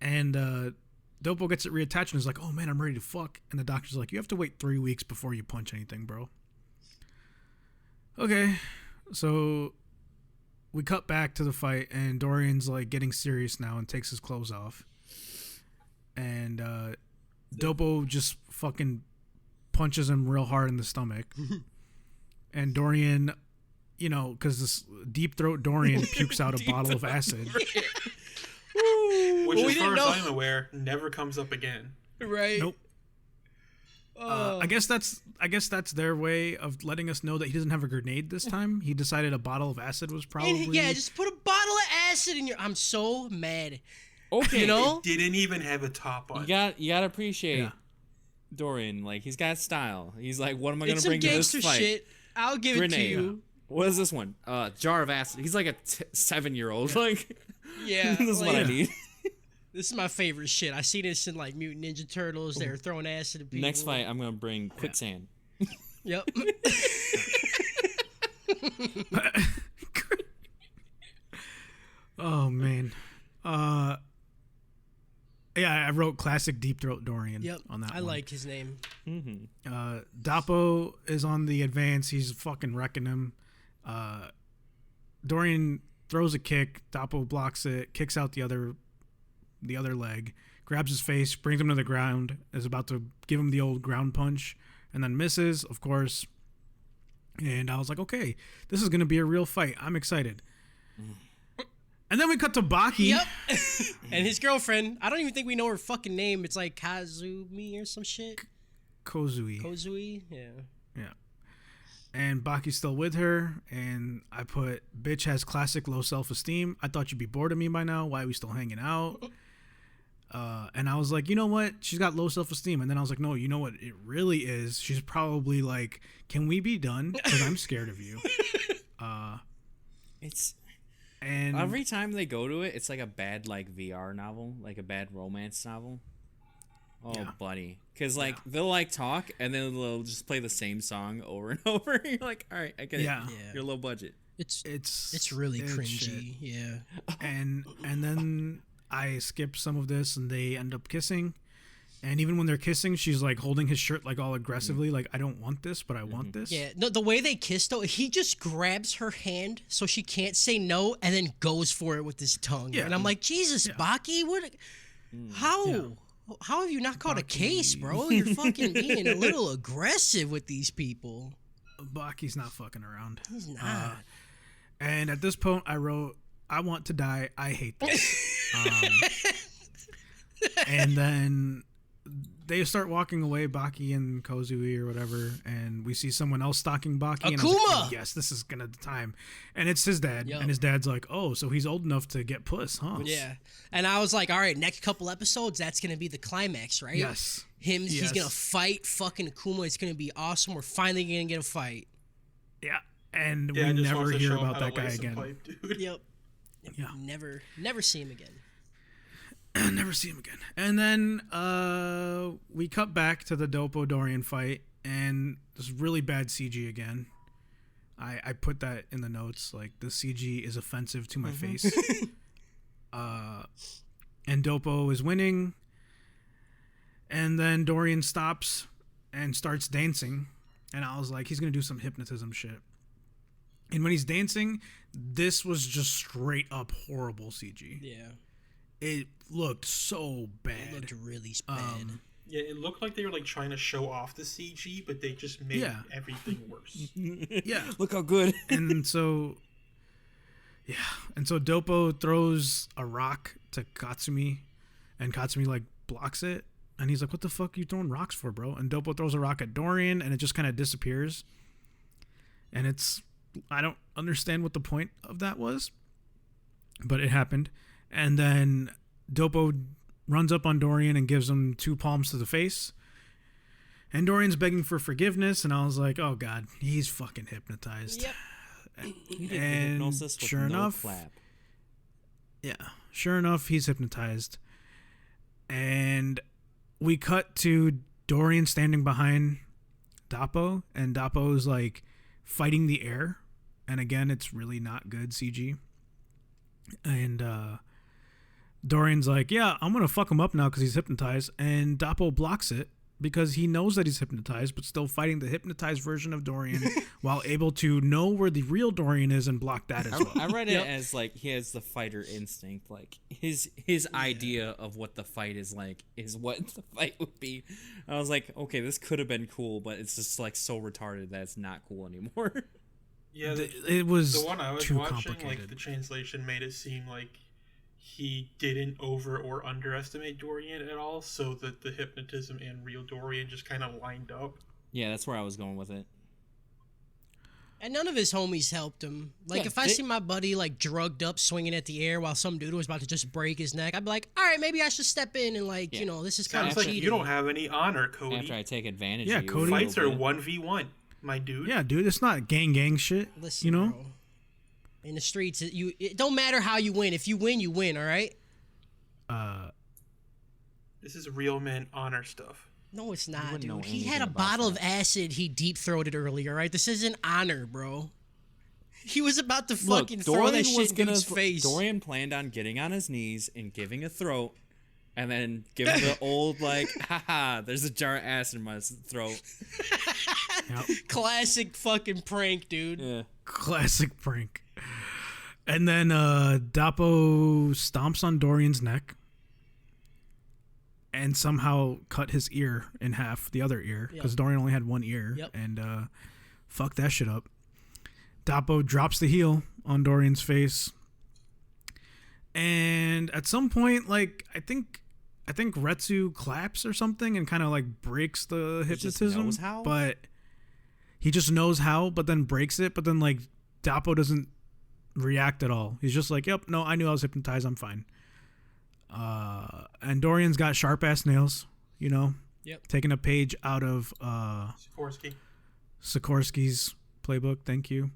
And Dopo gets it reattached and is like, "Oh man, I'm ready to fuck." And the doctor's like, "You have to wait 3 weeks before you punch anything, bro." Okay, so we cut back to the fight, and Dorian's like getting serious now and takes his clothes off. And Dopo just fucking punches him real hard in the stomach. And Dorian, you know, because this deep throat Dorian pukes out a bottle of acid. Which, we as didn't far as know. I'm aware, never comes up again. Right. Nope. I guess that's their way of letting us know that he doesn't have a grenade this time. He decided a bottle of acid was probably Yeah, just put a bottle of acid in your. I'm so mad. Okay, You know? Didn't even have a top on. you gotta appreciate Dorian. Like, he's got style. He's like, what am I gonna It's some bring to this gangster fight? shit. I'll give it to Grenade. you. What is this one? Jar of acid. He's like a 7-year-old. Like, Yeah, this is what I need. This is my favorite shit. I see this in like Mutant Ninja Turtles. They're throwing acid at people. Next fight, I'm gonna bring quicksand. Yep. Oh man. Yeah, I wrote classic Deep Throat Dorian Yep. on that I one. like his name. Dappo is on the advance. He's fucking wrecking him. Dorian throws a kick. Dappo blocks it, kicks out the other leg, grabs his face, brings him to the ground, is about to give him the old ground punch, and then misses, of course. And I was like, okay, this is going to be a real fight. I'm excited. And then we cut to Baki. Yep. And his girlfriend. I don't even think we know her fucking name. It's like Kazumi or some shit. Kozui. Kozui? Yeah. Yeah. And Baki's still with her, and I put, bitch has classic low self-esteem. I thought you'd be bored of me by now. Why are we still hanging out? And I was like, you know what? She's got low self-esteem. And then I was like, no, you know what it really is? She's probably like, can we be done? Because I'm scared of you. It's And every time they go to it, it's like a bad like VR novel, like a bad romance novel. Oh, Yeah. buddy, because like they'll like talk and then they'll just play the same song over and over. You're like, all right, I get Yeah. it. You're low budget. It's really cringy. shit. Yeah. and then I skip some of this, and they end up kissing. And even when they're kissing, she's like holding his shirt like all aggressively, like, I don't want this, but I want this. Yeah. No, the way they kiss though, he just grabs her hand so she can't say no, and then goes for it with his tongue. Yeah. And I'm like, Jesus, Baki, what? How? Yeah. How have you not caught a Baki. case, bro? You're fucking being a little aggressive with these people. Baki's not fucking around. He's not. And at this point, I wrote, I want to die. I hate this. And then they start walking away, Baki and Kozui or whatever, and we see someone else stalking Baki. And I was like, Akuma! oh, yes, this is gonna the time. And it's his dad, Yup. and his dad's like, oh, so he's old enough to get puss, huh? Yeah. And I was like, all right, next couple episodes, that's gonna be the climax, right? Yes. He's Yes. gonna fight fucking Akuma. It's gonna be awesome. We're finally gonna get a fight. Yeah. And Yeah, we I just never wants to hear show him about how that to guy lace a again. pipe, dude. Yep. Yeah. Never see him again. Never see him again. And then we cut back to the Dopo Dorian fight, and this really bad CG again. I put that in the notes, like, the CG is offensive to my face. And Dopo is winning, and then Dorian stops and starts dancing, and I was like, he's gonna do some hypnotism shit. And when he's dancing, this was just straight up horrible CG. Yeah. It looked so bad. It looked really bad. Yeah, it looked like they were like trying to show off the CG, but they just made Yeah. everything worse. Yeah. Look how good. And so Dopo throws a rock to Katsumi, and Katsumi like blocks it, and he's like, what the fuck are you throwing rocks for, bro? And Dopo throws a rock at Dorian, and it just kind of disappears. And I don't understand what the point of that was, but it happened. And then Dopo runs up on Dorian and gives him 2 palms to the face. And Dorian's begging for forgiveness, and I was like, oh god, he's fucking hypnotized. Yep. He did the And hypnosis with sure no enough, clap. yeah, sure enough, he's hypnotized. And we cut to Dorian standing behind Dappo, and Dappo's like fighting the air. And again, it's really not good CG. And Dorian's like, yeah, I'm going to fuck him up now because he's hypnotized. And Dappo blocks it because he knows that he's hypnotized, but still fighting the hypnotized version of Dorian while able to know where the real Dorian is and block that as well. I read it as like he has the fighter instinct. Like his idea of what the fight is like is what the fight would be. I was like, okay, this could have been cool, but it's just like so retarded that it's not cool anymore. Yeah, It was the one I was too watching, complicated. like the translation made it seem like he didn't over or underestimate Dorian at all, so that the hypnotism and real Dorian just kind of lined up. Yeah, that's where I was going with it. And none of his homies helped him. Like, Yeah, if I see my buddy, like, drugged up, swinging at the air while some dude was about to just break his neck, I'd be like, all right, maybe I should step in and, like, you know, this is kind Sounds of like cheating. you don't have any honor, Cody. After I take advantage Yeah, of you. Cody- Fights are 1v1, my dude. Yeah, dude, it's not gang shit. Listen, you know? bro. In the streets, it don't matter how you win. If you win, all right? This is real men honor stuff. No, it's not, wouldn't know dude. He anything had a about bottle that. of acid he deep-throated earlier, right? This isn't honor, bro. He was about to Look, fucking throw that shit in dude's face. Dorian planned on getting on his knees and giving a throat, and then giving the old like, haha, there's a jar of acid in my throat. Classic fucking prank, dude. Yeah. Classic prank. And then Dapo stomps on Dorian's neck and somehow cut his ear in half, the other ear, because Dorian only had one ear. Yep. And fuck that shit up. Dapo drops the heel on Dorian's face. And at some point, like, I think Retsu claps or something and kind of like breaks the hypnotism. knows how? But he just knows how, but then breaks it. But then like Dapo doesn't react at all. He's just like, yep, no, I knew I was hypnotized. I'm fine. And Dorian's got sharp ass nails, you know, taking a page out of Sikorsky's playbook. Thank you.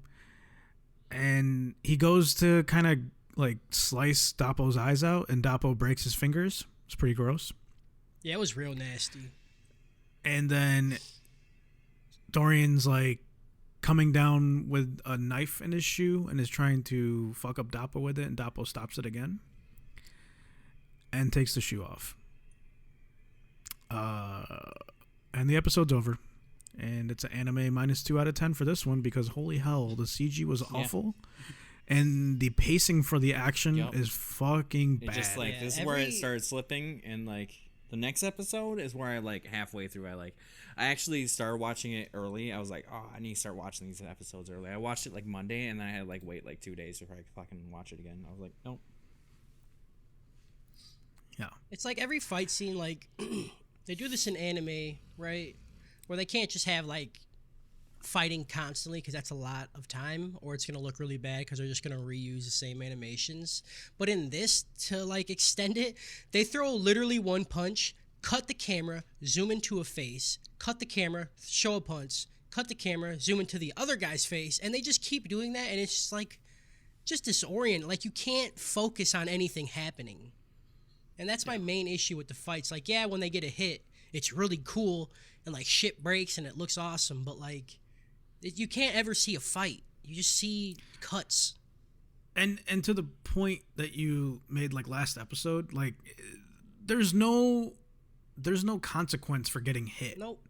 And he goes to kind of like slice Dapo's eyes out, and Dapo breaks his fingers. It's pretty gross. Yeah, it was real nasty. And then Dorian's like coming down with a knife in his shoe and is trying to fuck up Dapo with it, and Dapo stops it again and takes the shoe off. And the episode's over. And it's an anime -2 out of 10 for this one because holy hell, the CG was awful. And the pacing for the action is fucking bad. It's just like, this is where it started slipping, and like the next episode is where I like halfway through I actually started watching it early. I was like, oh, I need to start watching these episodes early. I watched it like Monday, and then I had to like wait like 2 days before I could fucking watch it again. I was like, nope. Yeah. It's like every fight scene, like they do this in anime, right? Where they can't just have like fighting constantly because that's a lot of time, or it's gonna look really bad because they're just gonna reuse the same animations. But in this, to like extend it, they throw literally one punch, cut the camera, zoom into a face, cut the camera, show a punch, cut the camera, zoom into the other guy's face, and they just keep doing that, and it's just like just disoriented. Like you can't focus on anything happening. And that's my main issue with the fights. Like, yeah, when they get a hit, it's really cool and like shit breaks and it looks awesome, but like you can't ever see a fight. You just see cuts. And to the point that you made like last episode, like there's no consequence for getting hit. Nope.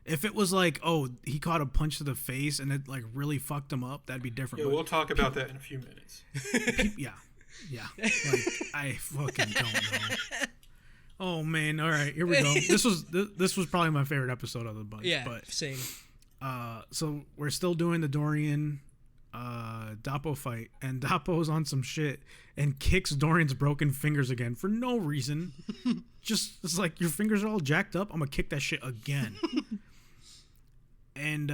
If it was like, oh, he caught a punch to the face and it like really fucked him up, that'd be different. Yeah, But we'll talk about that in a few minutes. yeah. Like I fucking don't know. Oh man, all right, here we go. This was probably my favorite episode of the bunch. Yeah, but same. So we're still doing the Dorian Dapo fight, and Dapo's on some shit and kicks Dorian's broken fingers again for no reason. Just it's like, your fingers are all jacked up, I'm gonna kick that shit again. And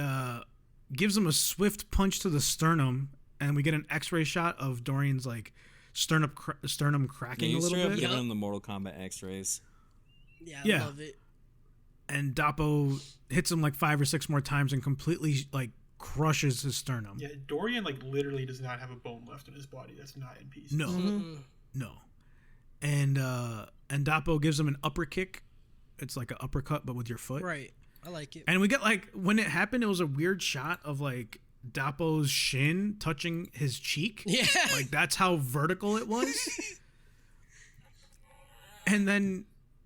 gives him a swift punch to the sternum, and we get an X-ray shot of Dorian's like sternum cracking a little bit. Giving him the Mortal Kombat X-rays. Yeah, I love it. And Dapo hits him like 5 or 6 more times and completely like crushes his sternum. Yeah, Dorian like literally does not have a bone left in his body that's not in pieces. No. No. And Dapo gives him an upper kick. It's like an uppercut but with your foot. Right. I like it. And we get like, when it happened, it was a weird shot of like Dapo's shin touching his cheek. Yeah. Like that's how vertical it was. And then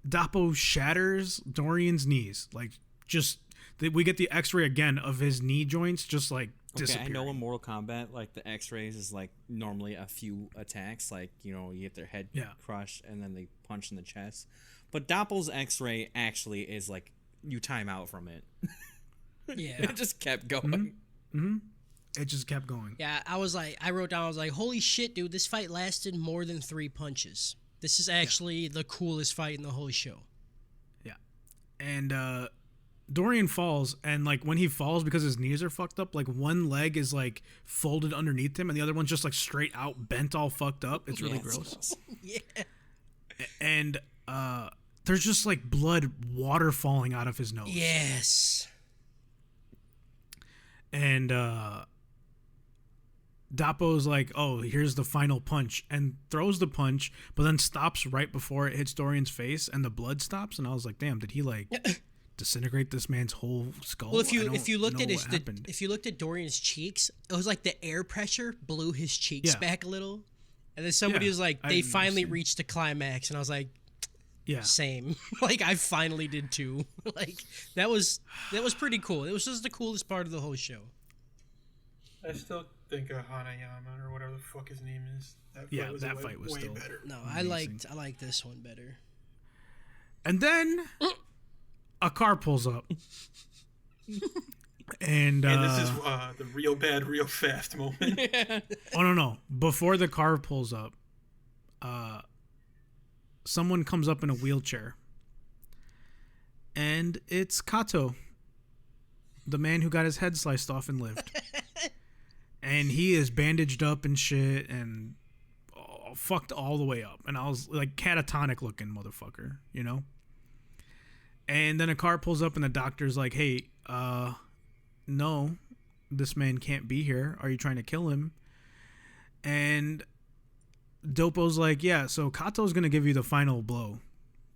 Dapo shatters Dorian's knees. Like just we get the X-ray again of his knee joints just like disappearing. I know in Mortal Kombat, like the X-rays is like normally a few attacks, like you get their head crushed and then they punch in the chest. But Dapo's X-ray actually is like you time out from it. Yeah. It just kept going. It just kept going. Yeah, I wrote down, I was like, holy shit, dude, this fight lasted more than 3 punches. This is actually the coolest fight in the whole show. Yeah. And Dorian falls, and like when he falls, because his knees are fucked up, like one leg is like folded underneath him, and the other one's just like straight out, bent, all fucked up. It's really gross. Yeah. And there's just like blood, water falling out of his nose. Yes. And Dapo's like, oh, here's the final punch, and throws the punch, but then stops right before it hits Dorian's face, and the blood stops. And I was like, damn, did he like disintegrate this man's whole skull? Well, if you looked at happened. if you looked at Dorian's cheeks, it was like the air pressure blew his cheeks back a little, and then somebody Yeah, was like, I they finally understand. reached a climax, and I was like, yeah, same. Like I finally did too. Like that was pretty cool. It was just the coolest part of the whole show. I still think Hanayama or whatever the fuck his name is. That fight was way still better. No, amazing. I liked this one better. And then a car pulls up. And this is the real bad, real fast moment. oh no. Before the car pulls up, someone comes up in a wheelchair. And it's Kato, the man who got his head sliced off and lived. And he is bandaged up and shit and fucked all the way up. And I was like catatonic looking motherfucker, you know? And then a car pulls up and the doctor's like, hey, no, this man can't be here. Are you trying to kill him? And Dopo's like, yeah, so Kato's going to give you the final blow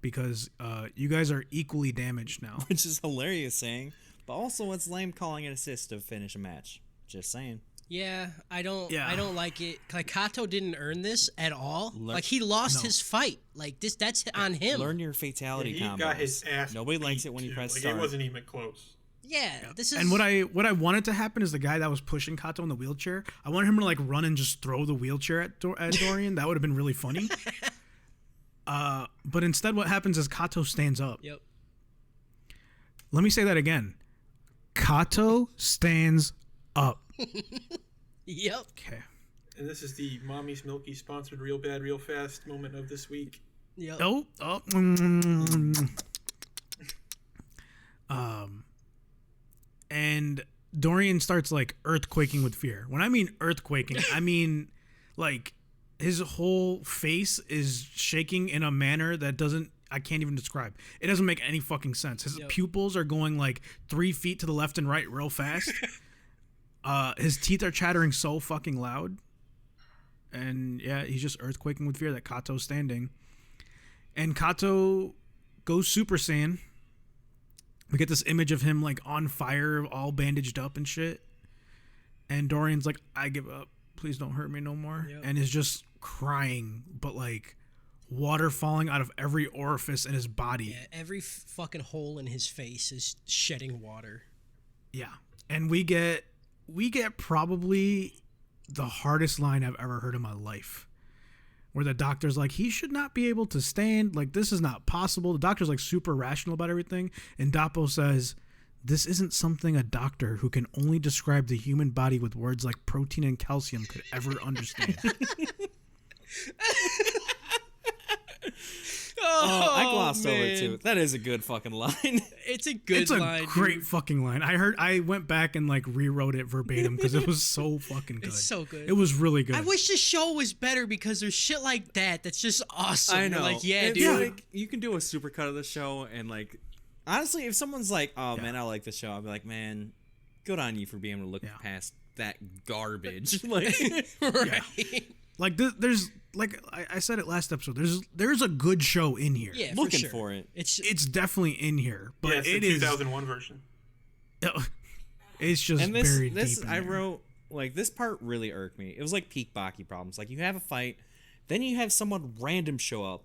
because you guys are equally damaged now. Which is hilarious saying, but also it's lame calling an assist to finish a match. Just saying. Yeah, I don't Yeah. like it. Like Kato didn't earn this at all. Like he lost his fight. Like that's on him. Learn your fatality He combos. got his ass. Nobody likes beat, it when you too. press like, start. It wasn't even close. Yeah, this is. And what I wanted to happen is the guy that was pushing Kato in the wheelchair, I wanted him to like run and just throw the wheelchair at Dorian. That would have been really funny. But instead what happens is Kato stands up. Yep. Let me say that again. Kato stands up. Yep. Okay. And this is the Mommy's Milky sponsored Real Bad, Real Fast moment of this week. Yep. Oh. And Dorian starts like earthquaking with fear. When I mean earthquaking, I mean like his whole face is shaking in a manner that I can't even describe. It doesn't make any fucking sense. His pupils are going like 3 feet to the left and right real fast. His teeth are chattering so fucking loud. And yeah, he's just earthquaking with fear that Kato's standing. And Kato goes Super Saiyan. We get this image of him like on fire, all bandaged up and shit. And Dorian's like, I give up. Please don't hurt me no more. Yep. And is just crying, but like water falling out of every orifice in his body. Yeah, every fucking hole in his face is shedding water. Yeah. And we get probably the hardest line I've ever heard in my life. Where the doctor's like, he should not be able to stand. Like, this is not possible. The doctor's like super rational about everything. And Dapo says, this isn't something a doctor who can only describe the human body with words like protein and calcium could ever understand. Oh, I glossed over it too. That is a good fucking line. It's a good line. It's a great dude. fucking line. I went back and like rewrote it verbatim because it was so fucking good. It's so good. It was really good. I wish the show was better because there's shit like that that's just awesome. I know. You're like, yeah, It's dude. like, you can do a supercut of the show and like, honestly, if someone's like, oh man, I like the show, I'll be like, man, good on you for being able to look past that garbage. Like, Right. Like there's like I said it last episode. There's a good show in here. Yeah, looking sure. for it. It's definitely in here, but Yeah, it's it the is 2001 version. It's just And buried this deep in I there. wrote, like, this part really irked me. It was like peak Baki problems. Like, you have a fight, then you have someone random show up.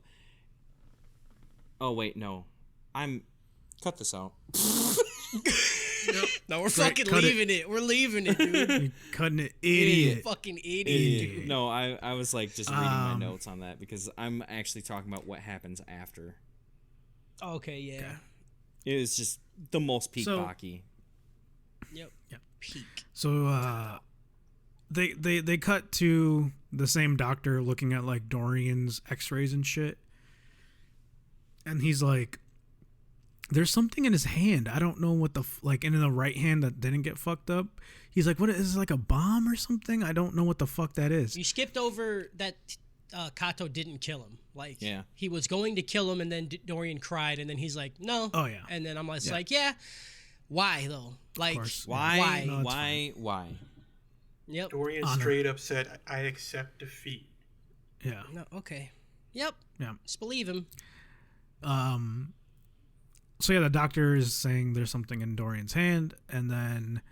Oh wait, no, cut this out. No, we're Great, fucking cut it. leaving it. We're leaving it, dude. You're cutting it, idiot. Fucking idiot, dude. No, I was like just reading my notes on that because I'm actually talking about what happens after. Okay, yeah. It is just the most peak So- Baki. Yep. Peak. So they cut to the same doctor looking at like Dorian's x-rays and shit. And he's like, there's something in his hand. I don't know what like in the right hand that didn't get fucked up. He's like, what is this, like a bomb or something? I don't know what the fuck that is. You skipped over that Kato didn't kill him. Like, Yeah. he was going to kill him, and then Dorian cried, and then he's like, no. Oh, yeah. And then I'm like, yeah. Why, though? Like, course. Why? No, it's Why? Yep. Dorian Honor. straight up said, "I accept defeat." Yeah. No, okay. Yep. Yeah. Just believe him. So yeah, the doctor is saying there's something in Dorian's hand, and then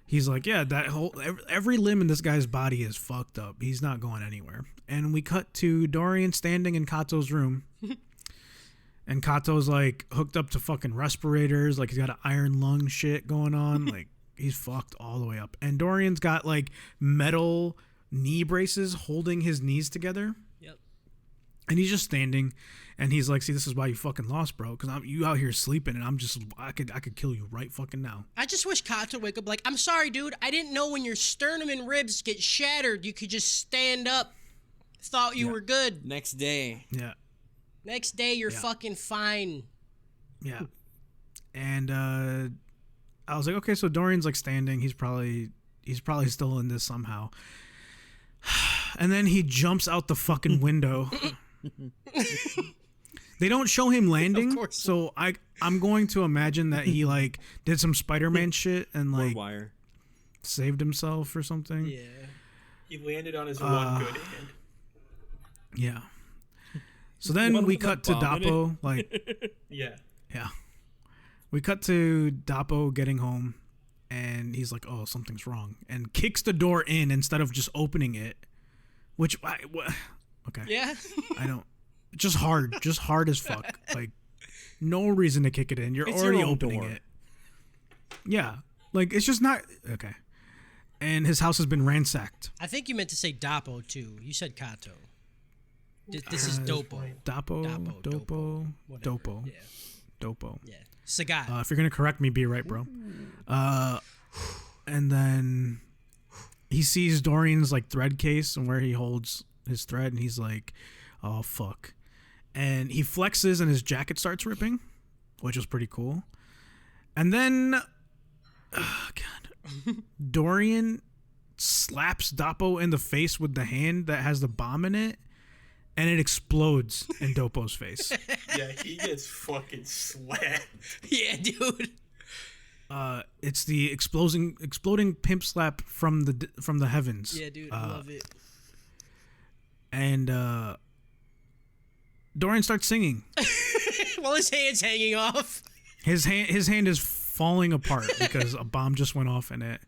he's like, yeah, that whole every limb in this guy's body is fucked up. He's not going anywhere. And we cut to Dorian standing in Kato's room. And Kato's like hooked up to fucking respirators, like he's got an iron lung shit going on, like he's fucked all the way up. And Dorian's got like metal knee braces holding his knees together. Yep. And he's just standing, and he's like, "See, this is why you fucking lost, bro. Because you out here sleeping, and I could kill you right fucking now." I just wish Kato would wake up like, I'm sorry, dude. I didn't know when your sternum and ribs get shattered, you could just stand up. Thought you were good. Next day. Yeah, Next day, you're fucking fine. yeah. And I was like, okay, so Dorian's like standing. He's probably still in this somehow. And then he jumps out the fucking window. They don't show him landing, Of course. so I'm going to imagine that he like did some Spider-Man shit and like Wire. saved himself or something. Yeah. He landed on his one good hand. Yeah. So then One we with a cut to bomb in Dappo, like, Yeah. yeah. We cut to Dappo getting home, and he's like, "Oh, something's wrong," and kicks the door in instead of just opening it. Which, okay. Yeah. I don't. Just hard as fuck. Like, no reason to kick it in. You're It's already your own opening door. it. Yeah, like it's just not okay. And his house has been ransacked. I think you meant to say Dappo, too. You said Kato. This is Dopo. Dappo, Dappo, Dopo, whatever. Dopo, Yeah. Dopo. Yeah. Sagat. If you're gonna correct me, be right, bro. And then he sees Dorian's like thread case and where he holds his thread, and he's like, "Oh fuck!" And he flexes, and his jacket starts ripping, which was pretty cool. And then, God, Dorian slaps Dappo in the face with the hand that has the bomb in it, and it explodes in Dopo's face. Yeah, he gets fucking slapped. Yeah, dude. It's the exploding pimp slap from the heavens. Yeah, dude. I love it. And Dorian starts singing. While his hand's hanging off. His hand is falling apart because a bomb just went off in it,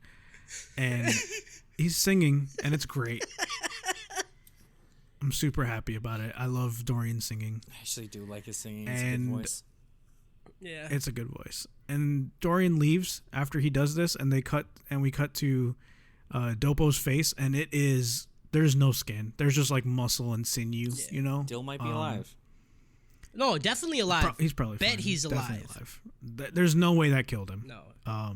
and he's singing, and it's great. I'm super happy about it. I love Dorian singing. I actually do like his singing. It's a And good voice. Yeah. It's a good voice. And Dorian leaves after he does this, and we cut to Dopo's face, and there's no skin. There's just like muscle and sinew, you know? Still might be alive. No, definitely alive. He's probably Bet fine. he's Definitely alive. There's no way that killed him. No.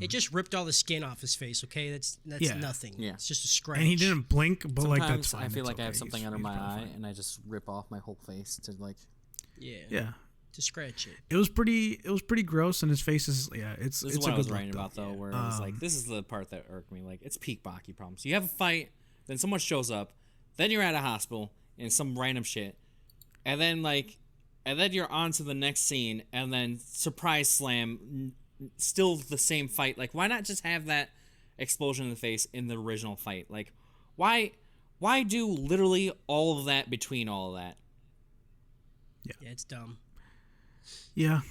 It just ripped all the skin off his face, okay? That's Yeah. nothing. Yeah. It's just a scratch. And he didn't blink, but Sometimes like that's fine. I feel It's like I have okay. something He's under my probably eye, fine. and I just rip off my whole face to like. Yeah. Yeah. To scratch it. It was pretty gross, and his face is This is it's what a I was good writing look, about though, though. where it was like, this is the part that irked me. Like, it's peak Baki problems. You have a fight, then someone shows up, then you're at a hospital and some random shit, and then you're on to the next scene, and then surprise slam, still the same fight. Like, why not just have that explosion in the face in the original fight? Like, why do literally all of that between all of that? Yeah, it's dumb. Yeah.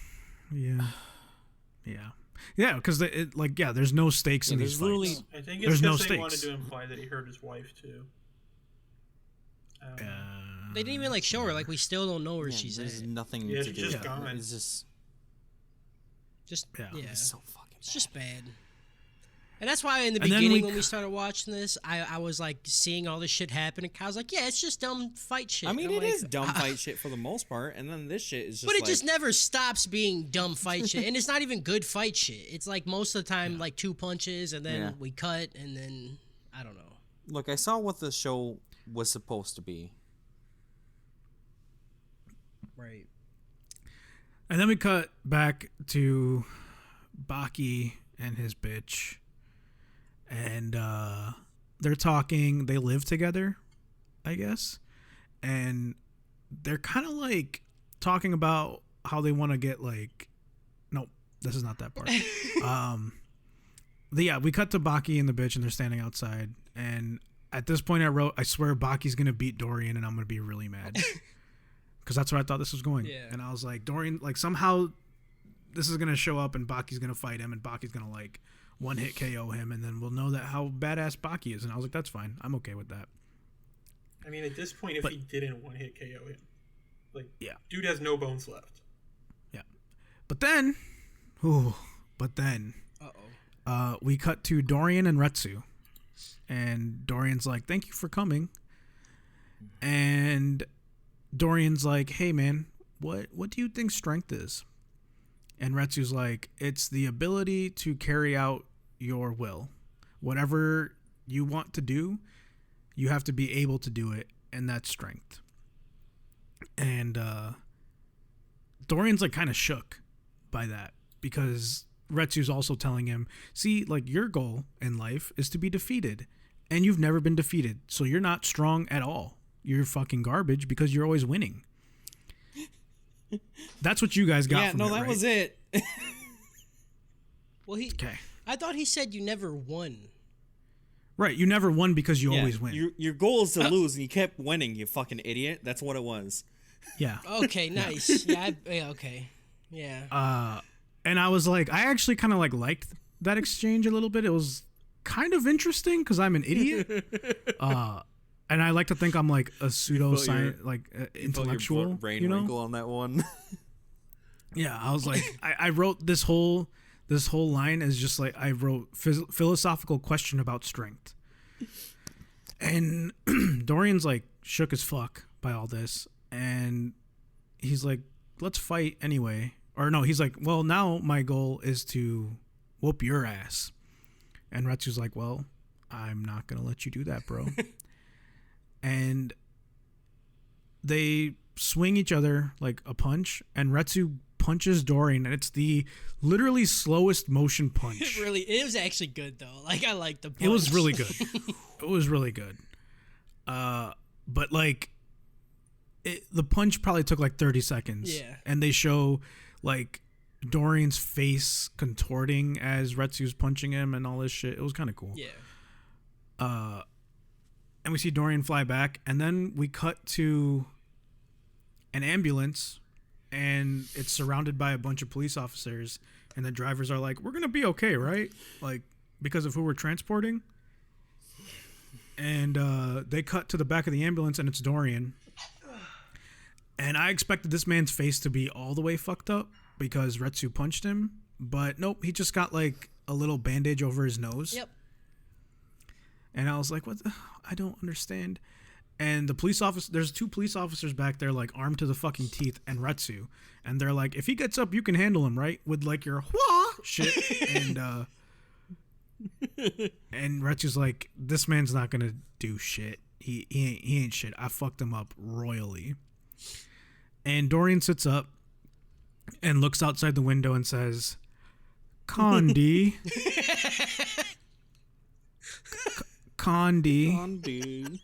Because there's no stakes in Yeah, these there's literally- fights. I think it's There's no because they wanted stakes. to imply that he hurt his wife too. They didn't even show her. Like, we still don't know where Yeah, she's there's at. nothing Yeah, to she's do. just gone. It's just Just Yeah. yeah. it's so fucking. It's just bad. And that's why in the And then beginning we- when we started watching this, I was like seeing all this shit happen, and I was like, yeah, it's just dumb fight shit. I mean, And I'm it like, is dumb fight shit for the most part, and then this shit is just. But it like, just never stops being dumb fight shit. And it's not even good fight shit. It's like most of the time like 2 punches, and then Yeah. we cut, and then I don't know. Look, I saw what the show was supposed to be. Right. And then we cut back to Baki and his bitch. And they're talking. They live together, I guess. And they're kind of like talking about how they want to get like... Nope, this is not that part. Yeah, we cut to Baki and the bitch, and they're standing outside. And at this point, I wrote, I swear Baki's going to beat Dorian, and I'm going to be really mad. Because that's where I thought this was going. Yeah. And I was like, Dorian, like, somehow this is going to show up, and Baki's going to fight him, and Baki's going to, like, one-hit KO him, and then we'll know that how badass Baki is. And I was like, that's fine. I'm okay with that. I mean, at this point, if he didn't one-hit KO him, like, yeah, dude has no bones left. Yeah. But then, we cut to Dorian and Retsu. And Dorian's like, thank you for coming. And Dorian's like, hey, man, what do you think strength is? And Retsu's like, it's the ability to carry out your will. Whatever you want to do, you have to be able to do it, and that's strength. And Dorian's like kind of shook by that because Retsu's also telling him, see, like, your goal in life is to be defeated, and you've never been defeated, so you're not strong at all. You're fucking garbage because you're always winning. That's what you guys got from it, that right? was it. Well, Okay. I thought he said you never won. Right, you never won because you always win. Your goal is to lose, and you kept winning, you fucking idiot. That's what it was. Yeah. Okay, nice. Yeah, okay. Yeah. And I was like, I actually kind of like liked that exchange a little bit. It was kind of interesting because I'm an idiot. And I like to think I'm like a pseudoscience, like intellectual, Your brain you know? wrinkle on that one. Yeah, I was like, I wrote this whole line as just like I wrote philosophical question about strength. And Dorian's like shook as fuck by all this, and he's like, let's fight anyway. Or no, he's like, well, now my goal is to whoop your ass. And Retsu's like, well, I'm not gonna let you do that, bro. And they swing each other like a punch, and Retsu punches Dorian, and it's the literally slowest motion punch. It was actually good though. Like, I liked the punch. It was really good. It was really good. But like, the punch probably took like 30 seconds. Yeah. And they show like Dorian's face contorting as Retsu's punching him and all this shit. It was kind of cool. Yeah. And we see Dorian fly back, and then we cut to an ambulance, and it's surrounded by a bunch of police officers, and the drivers are like, we're gonna be okay, right? Like, because of who we're transporting. And they cut to the back of the ambulance, and it's Dorian. And I expected this man's face to be all the way fucked up because Retsu punched him, but nope, he just got like a little bandage over his nose. Yep. And I was like, what I don't understand. And the police officer, there's two police officers back there, like armed to the fucking teeth, and Retsu. And they're like, if he gets up, you can handle him, right? With like your wah shit. And Retsu's like, this man's not gonna do shit. He ain't shit. I fucked him up royally. And Dorian sits up and looks outside the window and says, Condi. Condi.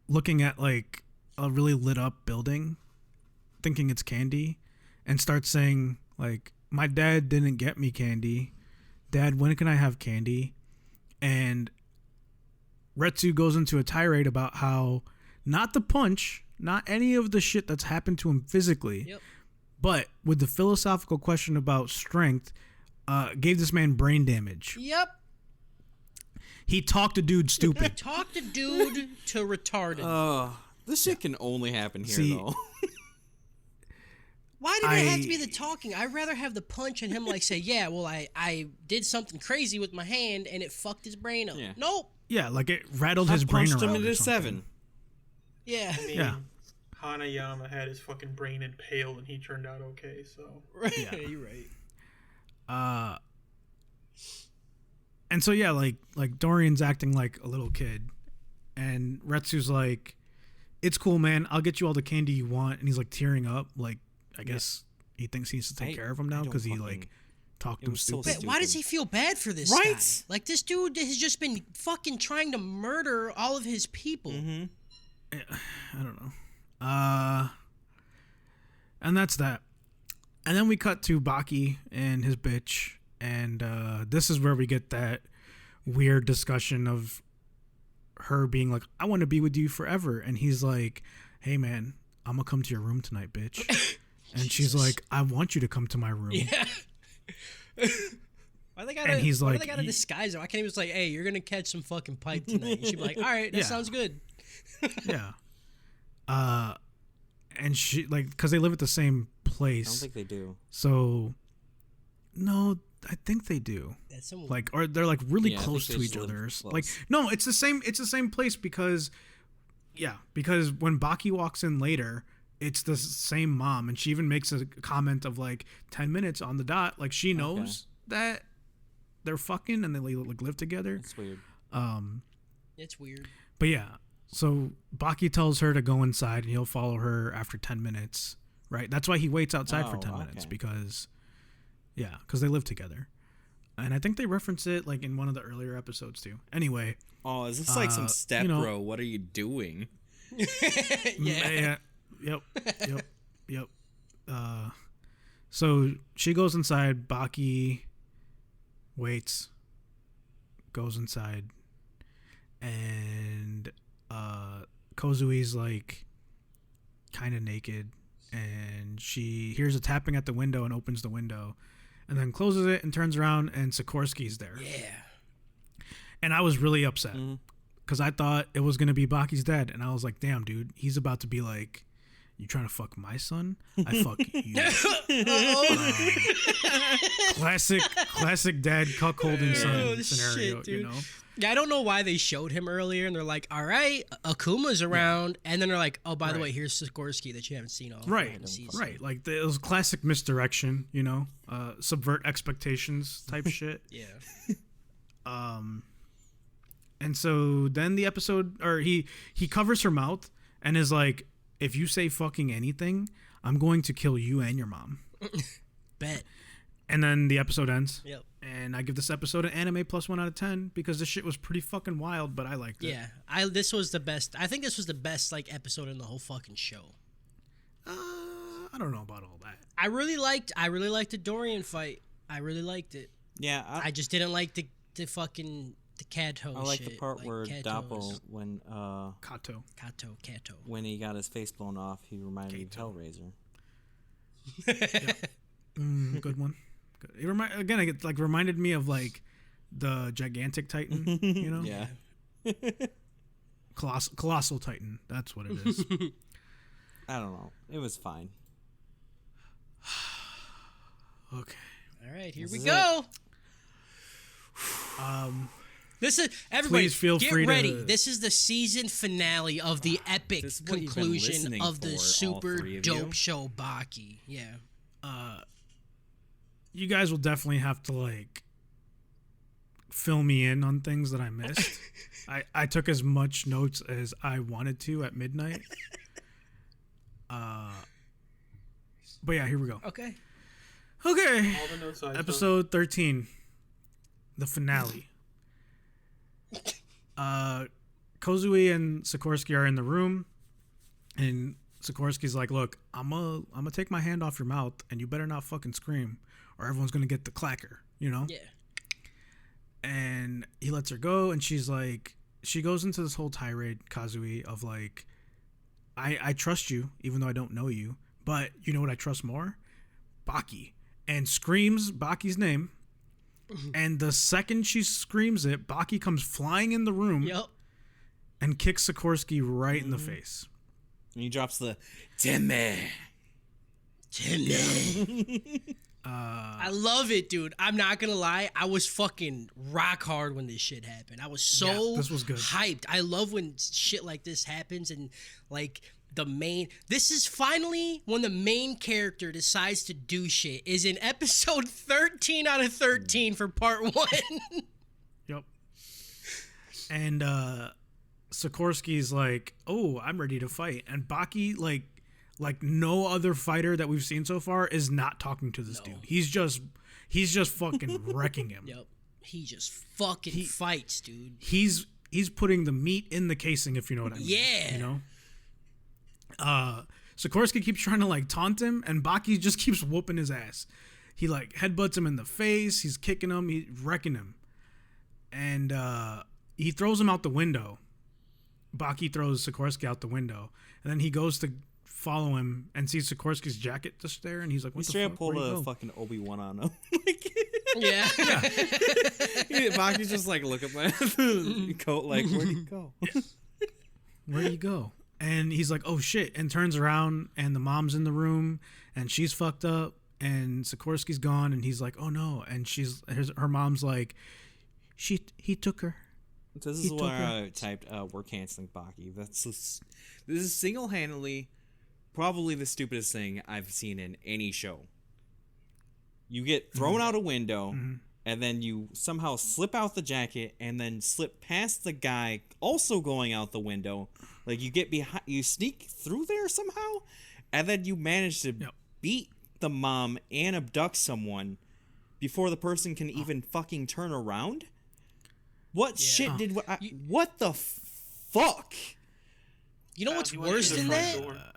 Looking at like a really lit up building, thinking it's candy, and starts saying like, my dad didn't get me candy. Dad, when can I have candy? And Retsu goes into a tirade about how not the punch, not any of the shit that's happened to him physically, Yep. but with the philosophical question about strength, gave this man brain damage. Yep. He talked a dude stupid. Talked a dude to retarded. This shit can only happen here, See, though. Why did it have to be the talking? I'd rather have the punch and him like say, yeah, well, I did something crazy with my hand and it fucked his brain up. Yeah. Nope. Yeah, like it rattled his brain Punched around. him or into something. 7. Yeah. I mean, Yeah. Hanayama had his fucking brain impaled and he turned out okay, so. Right. Yeah. You're right. And so yeah, like Dorian's acting like a little kid, and Retsu's like, "It's cool, man. I'll get you all the candy you want." And he's like tearing up, like I guess he thinks he needs to take care of him I now don't because he fucking- like talked it him was so stupid. Wait, why does he feel bad for this Right? guy? Like, this dude has just been fucking trying to murder all of his people. Mm-hmm. I don't know. And that's that. And then we cut to Baki and his bitch, and this is where we get that weird discussion of her being like, "I want to be with you forever," and he's like, "Hey man, I'm gonna come to your room tonight, bitch." And she's like, "I want you to come to my room." Yeah. Why they gotta, And he's why like, do they gotta disguise it? Why can't he just like, hey, you're gonna catch some fucking pipe tonight? And she'd be like, all right, that Yeah. sounds good. Yeah. And she like, because they live at the same I don't place, think they do. so no, I think they do. That's some Like, or they're like really Yeah, I close think to they each just live other. close. Like, no, it's the same place because when Baki walks in later, it's the same mom, and she even makes a comment of like 10 minutes on the dot. Like, she knows that they're fucking and they like live together. It's weird. it's weird. But yeah, so Baki tells her to go inside and he'll follow her after 10 minutes, right? That's why he waits outside for 10 minutes okay. because they live together. And I think they reference it like in one of the earlier episodes too. Anyway, Oh, is this like some step you know- bro? What are you doing? Yeah. Yep. So she goes inside, Baki waits, goes inside, and Kozui's like kind of naked, and she hears a tapping at the window and opens the window and then closes it and turns around, and Sikorsky's there. Yeah. And I was really upset Mm-hmm. because I thought it was gonna be Baki's dad, and I was like, damn, dude, he's about to be like, you trying to fuck my son? I fuck you. Classic dad cuckolding son Oh, scenario, shit, dude. you know? Yeah, I don't know why they showed him earlier, and they're like, all right, Akuma's around, and then they're like, oh, by the way, here's Sikorsky that you haven't seen all Right, fucking season. right. Like it was classic misdirection, you know, subvert expectations type shit. Yeah. And so then the episode, or he covers her mouth and is like, if you say fucking anything, I'm going to kill you and your mom. Bet. And then the episode ends. Yep. And I give this episode an anime +1 out of 10 because this shit was pretty fucking wild, but I liked it. Yeah. This was the best. I think this was the best like episode in the whole fucking show. I don't know about all that. I really liked the Dorian fight. I really liked it. Yeah, I just didn't like the fucking the Kato I like shit. the part where Kato's- Dappo, when Kato. Kato. when he got his face blown off, he reminded me of Hellraiser. Good one. Good. It reminded me of like the gigantic Titan, you know? Yeah, Colossal Titan. That's what it is. I don't know. It was fine. Okay. All right, here This we is go. This is everybody. Please feel get free to- ready. This is the season finale of the epic This is what you've been conclusion listening of the for, all super three of dope you. show Baki. Yeah. You guys will definitely have to like fill me in on things that I missed. I took as much notes as I wanted to at midnight. But yeah, here we go. Okay. Okay. All the notes I took. Episode 13. The finale. Kozui and Sikorsky are in the room, and Sikorsky's like, look, I'm gonna take my hand off your mouth, and you better not fucking scream, or everyone's gonna get the clacker, you know? Yeah. And he lets her go, and she's like, she goes into this whole tirade, Kazui, of like, I trust you, even though I don't know you, but you know what I trust more? Baki. And screams Baki's name. And the second she screams it, Baki comes flying in the room Yep. and kicks Sikorsky right in the face. And he drops the Timmy. I love it, dude. I'm not gonna lie. I was fucking rock hard when this shit happened. I was so Yeah, this was good. hyped. I love when shit like this happens and like this is finally when the main character decides to do shit is in episode 13 out of 13 for part 1. Yep. And Sikorsky's like, oh, I'm ready to fight. And Baki, like Like no other fighter that we've seen so far is not talking to this dude. He's just fucking wrecking him. Yep. He just fucking fights, dude. He's putting the meat in the casing, if you know what I mean. Yeah. You know? Sikorsky keeps trying to like taunt him, and Baki just keeps whooping his ass. He like headbutts him in the face, he's kicking him, he's wrecking him. And he throws him out the window. Baki throws Sikorsky out the window, and then he goes to follow him and sees Sikorsky's jacket just there, and he's like, "What the fuck?" Pulled a fucking Obi-Wan on him. Yeah. Baki's just like, look at my coat, like, where'd he go? Where'd he go? And he's like, "Oh shit!" and turns around, and the mom's in the room, and she's fucked up, and Sikorsky's gone, and he's like, "Oh no!" and her mom's like, "He took her." This is why I typed, "We're canceling Baki." This is single-handedly probably the stupidest thing I've seen in any show. You get thrown out a window, and then you somehow slip out the jacket, and then slip past the guy also going out the window. Like you get behind, you sneak through there somehow, and then you manage to beat the mom and abduct someone before the person can even fucking turn around. What shit did what the fuck? You know what's worse than that?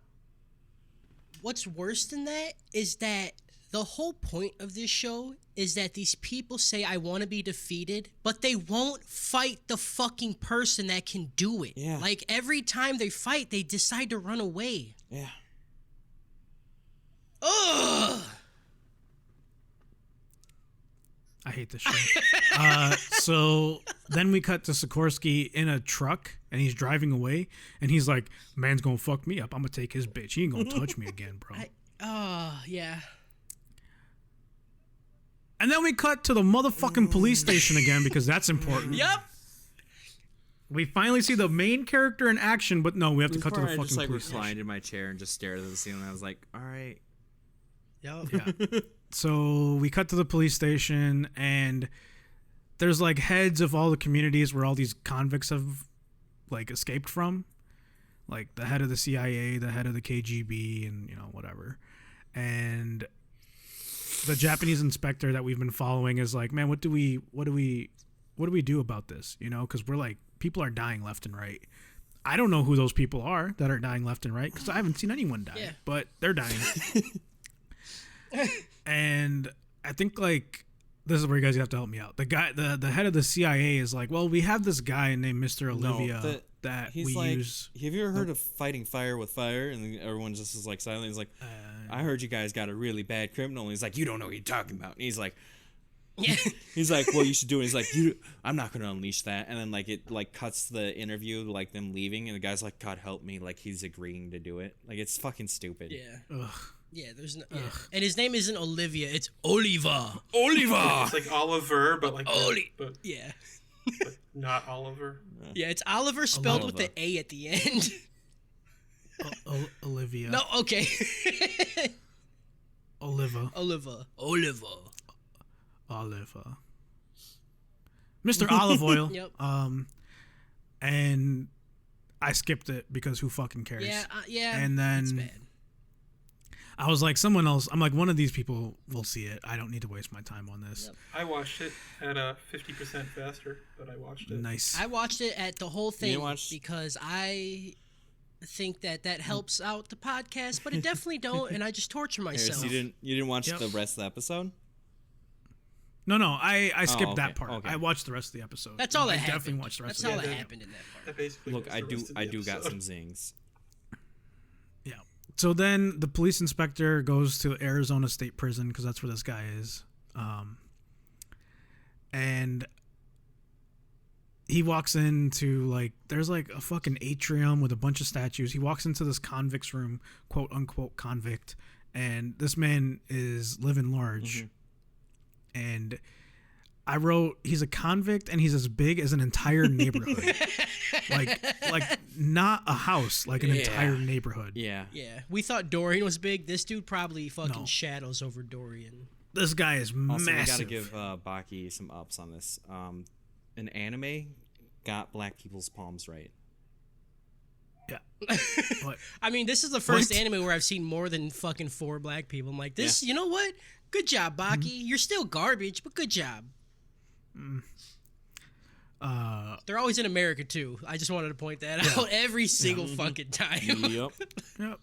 What's worse than that is that the whole point of this show is that these people say, I want to be defeated, but they won't fight the fucking person that can do it. Yeah. Like, every time they fight, they decide to run away. Yeah. Ugh! I hate this shit. So then we cut to Sikorsky in a truck, and he's driving away, and he's like, "Man's gonna fuck me up. I'm gonna take his bitch. He ain't gonna touch me again, bro." Yeah. And then we cut to the motherfucking police station again, because that's important. Yep. We finally see the main character in action, but no, we have to cut to the I fucking just like police station. reclined in my chair and just stared at the ceiling. I was like, all right. Yep. Yeah. So we cut to the police station, and there's like heads of all the communities where all these convicts have like escaped from, like the head of the CIA, the head of the KGB, and whatever. And the Japanese inspector that we've been following is like, "Man, what do we do about this? Because we're like, people are dying left and right. I don't know who those people are that are dying left and right, because I haven't seen anyone die, but they're dying." And I think like this is where you guys have to help me out. The guy, the head of the CIA is like, "Well, we have this guy named Mr. Olivia that he's we like, use." Have you ever heard of fighting fire with fire? And then everyone just is like silent. He's like, I heard you guys got a really bad criminal. And he's like, you don't know what you're talking about. And he's like, he's like, well, you should do it. He's like, I'm not gonna unleash that. And then like it like cuts the interview, like them leaving, and the guy's like, God help me, like he's agreeing to do it. Like it's fucking stupid. Yeah. Ugh. Yeah, there's no. Yeah. And his name isn't Olivia; it's Oliver. It's like Oliver, but like but not Oliver. Yeah, it's Oliver spelled with the A at the end. Olivia. No, okay. Oliver. Mr. Olive Oil. Yep. And I skipped it because who fucking cares? Yeah. And then it's bad. I was like, someone else. I'm like, one of these people will see it. I don't need to waste my time on this. Yep. I watched it at 50% faster, but I watched it. Nice. I watched it at the whole thing because I think that helps out the podcast, but it definitely don't, and I just torture myself. So you didn't watch the rest of the episode? No, I skipped that part. Okay. I watched the rest of the episode. That's all that I happened. definitely watched the rest That's of the all episode. that happened in that part. That basically Look, was I the do rest of the got episode. some zings. Yeah. So then the police inspector goes to Arizona State Prison because that's where this guy is. And he walks into like there's like a fucking atrium with a bunch of statues. He walks into this convict's room, quote unquote convict, and this man is living large. Mm-hmm. And I wrote, he's a convict and he's as big as an entire neighborhood. like not a house, like an entire neighborhood. Yeah. Yeah. We thought Dorian was big. This dude probably fucking shadows over Dorian. This guy is Also, massive. we gotta give Baki some ups on this. An anime got black people's palms right. Yeah. What? I mean, this is the first What? anime where I've seen more than fucking 4 black people. I'm like, this, you know what? Good job, Baki. You're still garbage, but good job. They're always in America, too. I just wanted to point that out every single fucking time. Yep. Yep.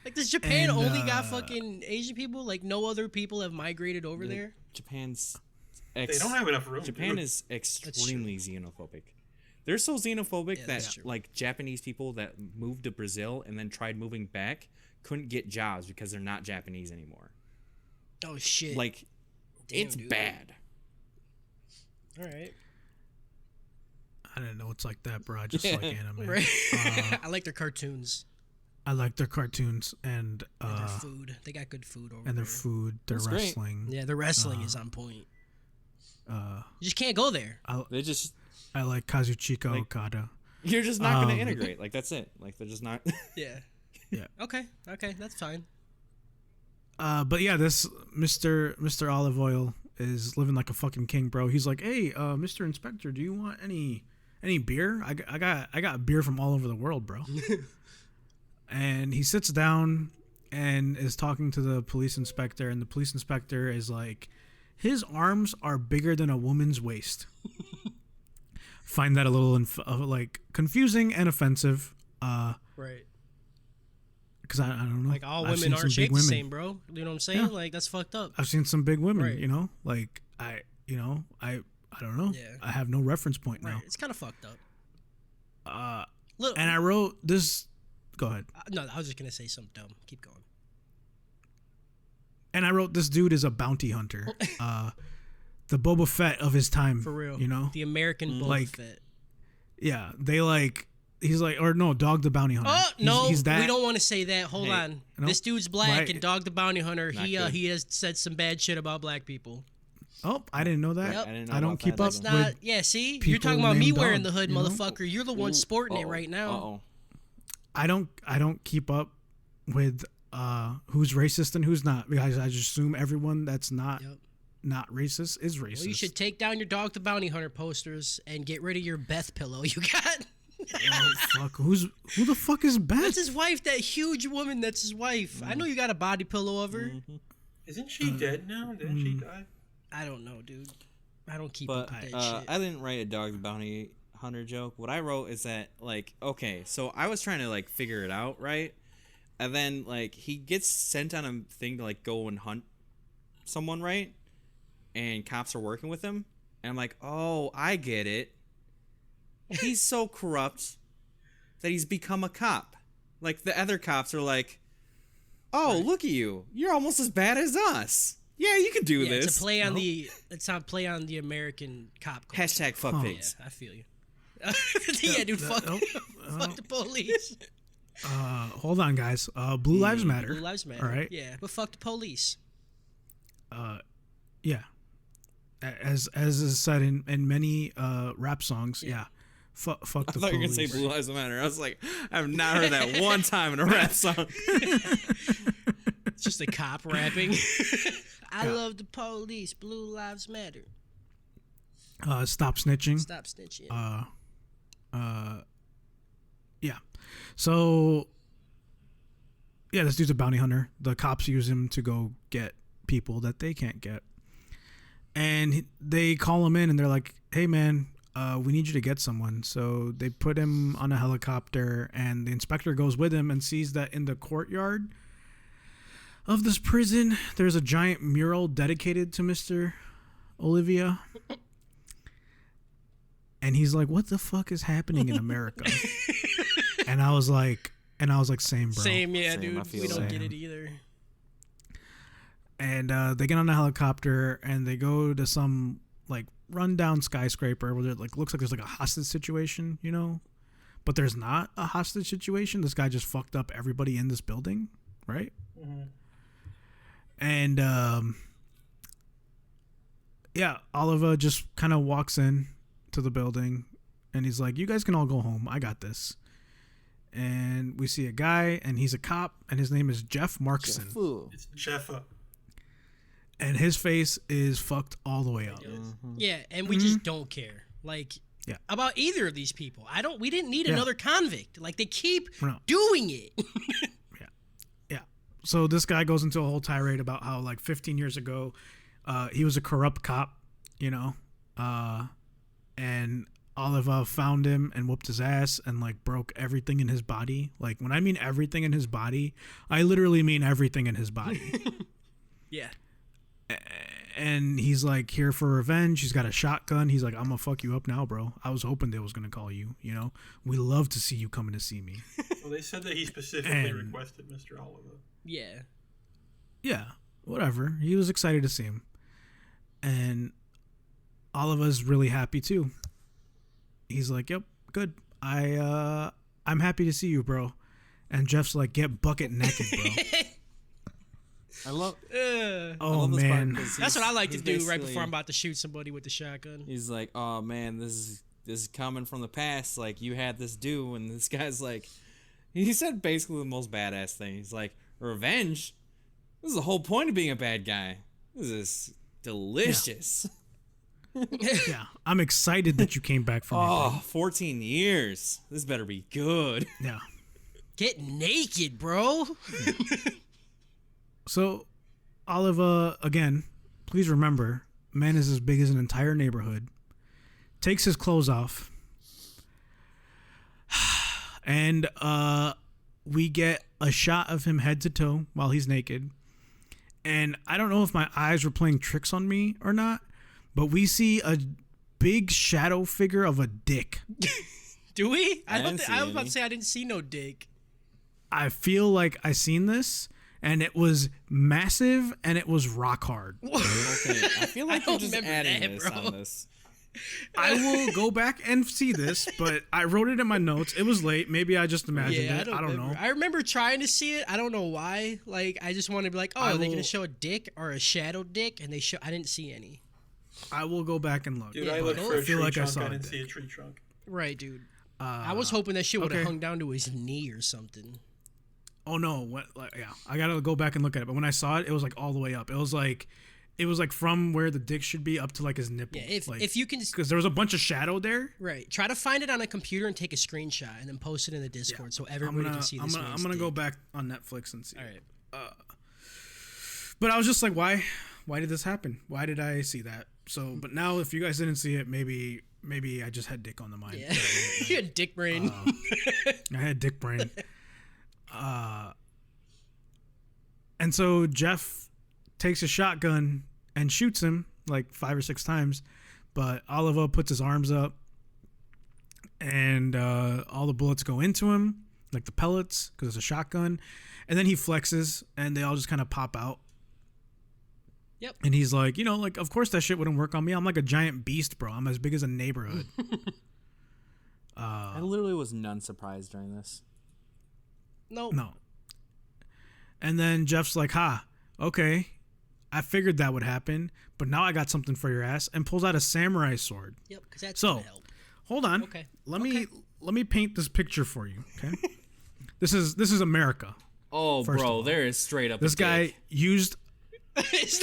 Like, does Japan And, only got fucking Asian people? Like, no other people have migrated over there? Japan's. They don't have enough room. Japan dude. is extremely xenophobic. They're so xenophobic Yeah, that that's true. like Japanese people that moved to Brazil and then tried moving back couldn't get jobs because they're not Japanese anymore. Oh, shit. Like, Damn, it's dude. bad. All right. I didn't know it's like that, bro. I just like anime. Right. I like their cartoons I like their cartoons and and their food. They got good food over their there. food, their That's great. wrestling. Yeah, the wrestling is on point. Uh, You just can't go there. They just I like Kazuchika Like- Okada. you're just not gonna Um, integrate. Like that's it. Like they're just not. Yeah. Yeah. Okay, that's fine. But yeah, this Mr. Olive Oil is living like a fucking king, bro. He's like, hey, Mr. Inspector, do you want any beer? I got beer from all over the world, bro. And he sits down and is talking to the police inspector, and the police inspector is like, his arms are bigger than a woman's waist. Find that a little like confusing and offensive. Right. Because I don't know. Like all I've seen women some aren't big shaped the women. same, bro. You know what I'm saying? Yeah. Like that's fucked up. I've seen some big women, Right. you know, like I don't know. Yeah. I have no reference point Right. now. It's kind of fucked up. Look, and I wrote this. Go ahead. No, I was just gonna say something dumb. Keep going. And I wrote this dude is a bounty hunter, the Boba Fett of his time. For real. you know. The American Boba Like- Fett. Yeah, they like. He's like, or no, Dog the Bounty Hunter. Oh He's- no, he's that. we don't want to say that. Hold Hey, on. no. This dude's black, Right. and Dog the Bounty Hunter. Not He good. he has said some bad shit about black people. Oh, I didn't know that. Yep. I didn't know I don't about keep that up It's either. not. with. Yeah, see, you're people talking about me named wearing Dog, the hood, you know? motherfucker. You're the one sporting it right now. Uh-oh. I don't keep up with who's racist and who's not, because I just assume everyone that's not Yep. not racist is racist. Well, you should take down your Dog the Bounty Hunter posters and get rid of your Beth pillow you got. Oh, fuck. Who the fuck is Beth? That's his wife, that huge woman. That's his wife. I know you got a body pillow of her. Isn't she dead now? Didn't she die? I don't know, dude. I don't keep But up with that shit. I didn't write a Dog the Bounty Hunter joke. What I wrote is that like, okay, so I was trying to like figure it out, right? And then like he gets sent on a thing to like go and hunt someone, right? And cops are working with him. And I'm like, oh, I get it. He's so corrupt that he's become a cop. Like the other cops are like, oh, look at you. You're almost as bad as us. Yeah, you can do yeah, this. it's a play on the. It's not play on the American cop culture. Hashtag fuck Yeah, pigs. I feel you. Yeah, dude. Fuck, fuck the police. Hold on, guys. Blue Lives Matter. Blue Lives Matter. All right. Yeah, but fuck the police. Yeah. As is said in many rap songs. Yeah. Fuck I the thought police. you were gonna say Blue Lives Matter. I was like, I've not heard that one time in a rap song. It's just a cop rapping. I love the police. Blue Lives Matter. Stop snitching. Stop snitching. Yeah. So, yeah, this dude's a bounty hunter. The cops use him to go get people that they can't get. And they call him in and they're like, hey, man, we need you to get someone. So they put him on a helicopter and the inspector goes with him and sees that in the courtyard of this prison, there's a giant mural dedicated to Mr. Olivia. And he's like, what the fuck is happening in America? And I was like, same, bro. Same, yeah, Same, I dude. feel We don't that. get it either. And they get on a helicopter and they go to some like rundown skyscraper where there like looks like there's like a hostage situation, you know, but there's not a hostage situation. This guy just fucked up everybody in this building, right? Mm-hmm. And yeah, Oliva just kind of walks in to the building and he's like, you guys can all go home. I got this. And we see a guy and he's a cop and his name is Jeff Markson. It's Jeffa. And his face is fucked all the way up. Yeah, and we just don't care. Like, about either of these people. We didn't need another convict. Like, they keep No. doing it. Yeah. So this guy goes into a whole tirade about how like 15 years ago, he was a corrupt cop, and Oliver found him and whooped his ass and like broke everything in his body. Like when I mean everything in his body, I literally mean everything in his body. Yeah. And he's like here for revenge. He's got a shotgun. He's like, I'm gonna fuck you up now, bro. I was hoping they was gonna call you. We love to see you coming to see me. Well, they said that he specifically requested Mr. Oliver. Yeah. Yeah, whatever. He was excited to see him, and Oliver's really happy too. He's like, "Yep, good. I'm happy to see you, bro." And Jeff's like, "Get bucket naked, bro." I love. Oh man, that's what I like to do right before I'm about to shoot somebody with the shotgun. He's like, "Oh man, this is coming from the past. Like you had this due," and this guy's like, he said basically the most badass thing. He's like, "Revenge. This is the whole point of being a bad guy. This is delicious." Yeah, I'm excited that you came back from. Oh, 14 years. This better be good. Yeah. Get naked, bro. So, Oliver, again, please remember, man is as big as an entire neighborhood. Takes his clothes off. And we get a shot of him head to toe while he's naked. And I don't know if my eyes were playing tricks on me or not, but we see a big shadow figure of a dick. Do we? I was about to say I didn't see no dick. I feel like I seen this, and it was massive, and it was rock hard. Okay, I feel like you're just remember adding that, this bro. on this. I will go back and see this, but I wrote it in my notes. It was late. Maybe I just imagined it. I don't know. I remember trying to see it. I don't know why. Like, I just wanted to be like, are they going to show a dick or a shadow dick? And I didn't see any. I will go back and look. Dude, Yeah, I looked for a feel tree like I trunk. saw I a didn't dick. see a tree trunk. Right, dude. I was hoping that shit would have okay. hung down to his knee or something. Oh no! What? Yeah, I gotta go back and look at it. But when I saw it, it was like all the way up. It was like from where the dick should be up to like his nipple. Yeah, if you can, because there was a bunch of shadow there. right, try to find it on a computer and take a screenshot and then post it in the Discord so everybody can see this. I'm gonna go back on Netflix and see. All right. But I was just like, why did this happen? Why did I see that? So, but now if you guys didn't see it, maybe I just had dick on the mind. Yeah, you had dick brain. I had dick brain. And so Jeff takes a shotgun and shoots him like 5 or 6 times, but Oliver puts his arms up, and all the bullets go into him, like the pellets, because it's a shotgun. And then he flexes, and they all just kind of pop out. Yep. And he's like, like, of course that shit wouldn't work on me. I'm like a giant beast, bro. I'm as big as a neighborhood. I literally was none surprised during this. Nope. No. And then Jeff's like, okay, I figured that would happen, but now I got something for your ass, and pulls out a samurai sword. Yep, because that's So, gonna help. hold on. Okay. Let me paint this picture for you, okay? This is America. Oh, First of bro, all. there is straight up. This a guy dick. used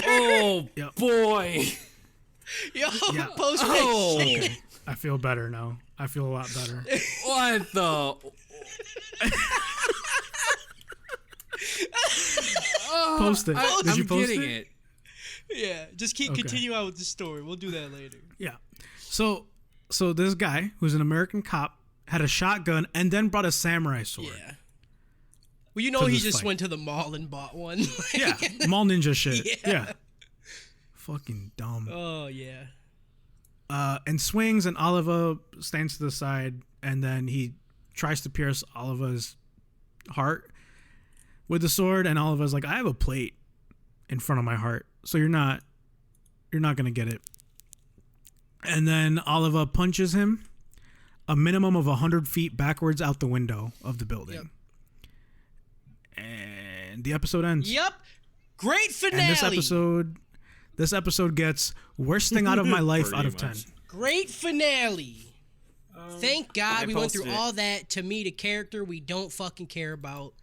Oh Yep. boy. Yo, Yeah. post Oh. picture. I feel better now. I feel a lot better. What the? Post it. Did you I'm post getting it? Yeah, just continue out with the story. We'll do that later. Yeah. So this guy, who's an American cop, had a shotgun and then brought a samurai sword. Yeah. Well, you know For he this just fight. went to the mall and bought one. Yeah. Mall ninja shit. Yeah. Yeah. Fucking dumb. Oh yeah. And swings, and Oliver stands to the side, and then he tries to pierce Oliver's heart with the sword, and Oliver's like, I have a plate in front of my heart, so you're not gonna get it. And then Oliver punches him a minimum of 100 feet backwards out the window of the building. Yep. And the episode ends. Yep. Great finale. And this episode gets worst thing out of my life out of 10. Great finale. Thank God I we went through posted it. all that to meet a character we don't fucking care about,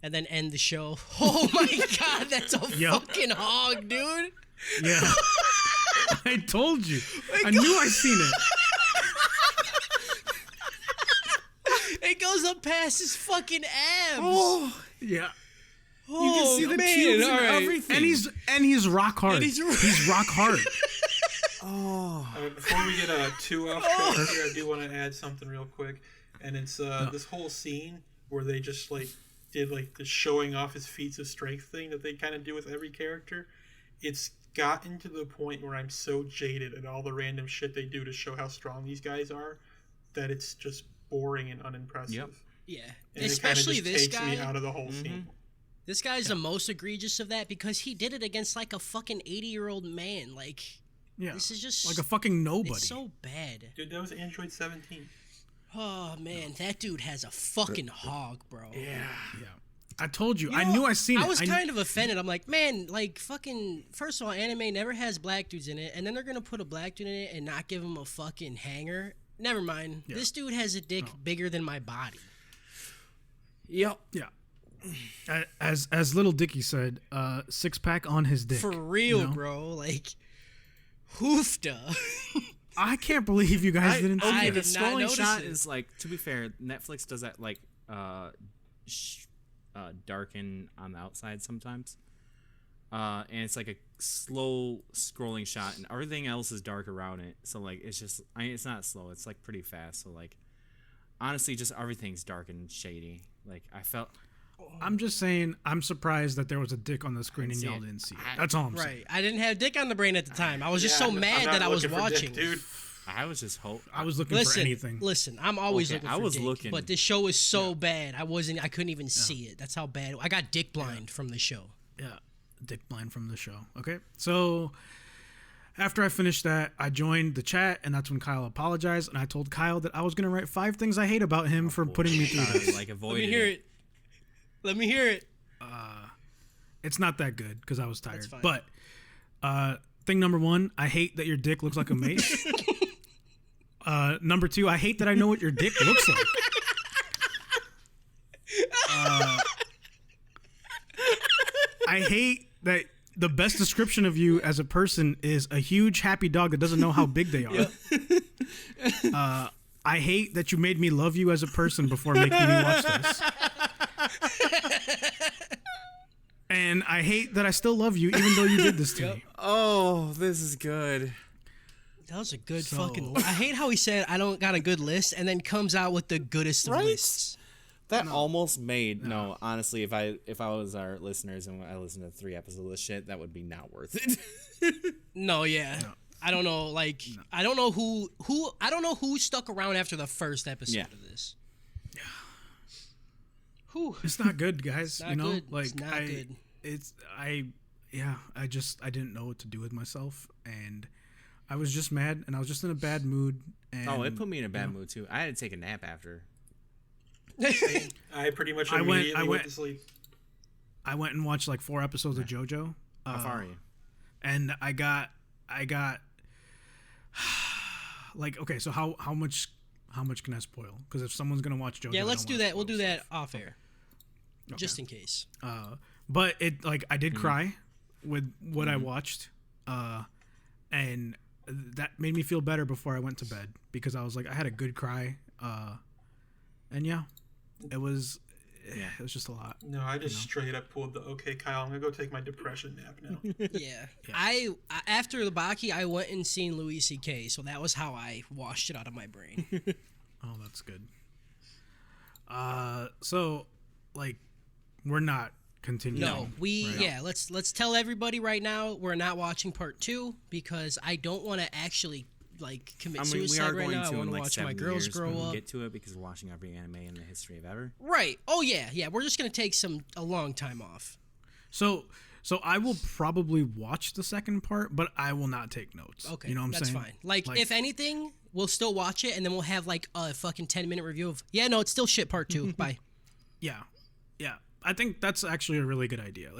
and then end the show. Oh my God, that's a Yep. fucking hog, dude. Yeah. I told you. I knew I seen it. up past his fucking abs. Oh, Yeah. you can see the man, tubes and all right. everything. And he's rock hard. And he's- he's rock hard. oh, Before we get too off track here, I do want to add something real quick, and it's this whole scene where they just like did like the showing off his feats of strength thing that they kind of do with every character. It's gotten to the point where I'm so jaded at all the random shit they do to show how strong these guys are that it's just boring and unimpressive. Yep. Yeah, And especially it kinda this just takes me guy. out of the whole scene. This guy's the most egregious of that because he did it against like a fucking 80-year-old man. Like, Yeah. this is just Like a fucking nobody. It's so bad. Dude, that was Android 17. Oh man, that dude has a fucking hog, bro. Yeah. I told you. You I know, knew I seen it. I was kind of offended. I'm like, man, like fucking. First of all, anime never has black dudes in it, and then they're gonna put a black dude in it and not give him a fucking hanger. Never mind. Yeah. This dude has a dick bigger than my body. yep. Yeah. As little Dicky said, 6-pack on his dick. For real, you know? bro. Like, hoofda. I can't believe you guys didn't see I Okay, it. the did not scrolling notice shot it. is like, to be fair, Netflix does that like darken on the outside sometimes, and it's like a slow scrolling shot, and everything else is dark around it. So like, it's just, it's not slow. It's like pretty fast. So like, honestly, just everything's dark and shady. Like I felt. I'm just saying, I'm surprised that there was a dick on the screen and see y'all it. didn't see it. That's all I'm saying. Right. I didn't have dick on the brain at the time. I was just so I'm mad not that I was looking for dick, watching. dude. I was just I was looking for anything. Listen, I'm always Okay, looking I for was dick, looking. but this show is so bad. I couldn't even see it. That's how bad. I got dick blind from the show. Yeah, dick blind from the show. Okay, so after I finished that, I joined the chat, and that's when Kyle apologized, and I told Kyle that I was gonna write 5 things I hate about him for putting me through this. like Let avoided me hear it. Let me hear it. It's not that good because I was tired. fine. But thing number 1, I hate that your dick looks like a mace. Number 2, I hate that I know what your dick looks like. I hate that the best description of you as a person is a huge happy dog that doesn't know how big they are. I hate that you made me love you as a person before making me watch this. And I hate that I still love you even though you did this to me. Oh, this is good. That was a good So- fucking. I hate how he said I don't got a good list and then comes out with the goodest of Right? lists. That almost made no. Honestly, if I was our listeners and I listened to 3 episodes of this shit, that would be not worth it. No, yeah. I don't know. Like, I don't know who. I don't know who stuck around after the first episode Yeah. of this. Whew. It's not good, guys. Not you know, good. like It's not good. I didn't know what to do with myself, and I was just mad, and I was just in a bad mood. And Oh, it put me in a bad mood too. I had to take a nap after. I pretty much I went- immediately went to sleep. I went and watched like 4 episodes of JoJo. How far are you? And I got like, okay, so how much can I spoil? Because if someone's gonna watch JoJo, Yeah, I let's don't do wanna that. We'll spoil do that stuff. off air, just in case. But it, like, I did cry with what I watched, and that made me feel better before I went to bed because I was like, I had a good cry, and yeah, it was just a lot. No, I just straight up pulled the okay, Kyle. I'm gonna go take my depression nap now. Yeah. I after the Baki, I went and seen Louis C.K. So that was how I washed it out of my brain. Oh, that's good. So, like, we're not continuing. No, let's tell everybody right now we're not watching part 2 because I don't want to actually like commit I mean, we suicide are right going now. I to in want to like watch 7 my girls years grow when we up. get to it because we're watching every anime in the history of ever. Right. Oh yeah. We're just gonna take a long time off. So I will probably watch the second part, but I will not take notes. Okay, you know what I'm that's saying? fine. Like, if anything, we'll still watch it and then we'll have like a fucking 10-minute review of no, it's still shit part 2. Bye. Yeah. I think that's actually a really good idea.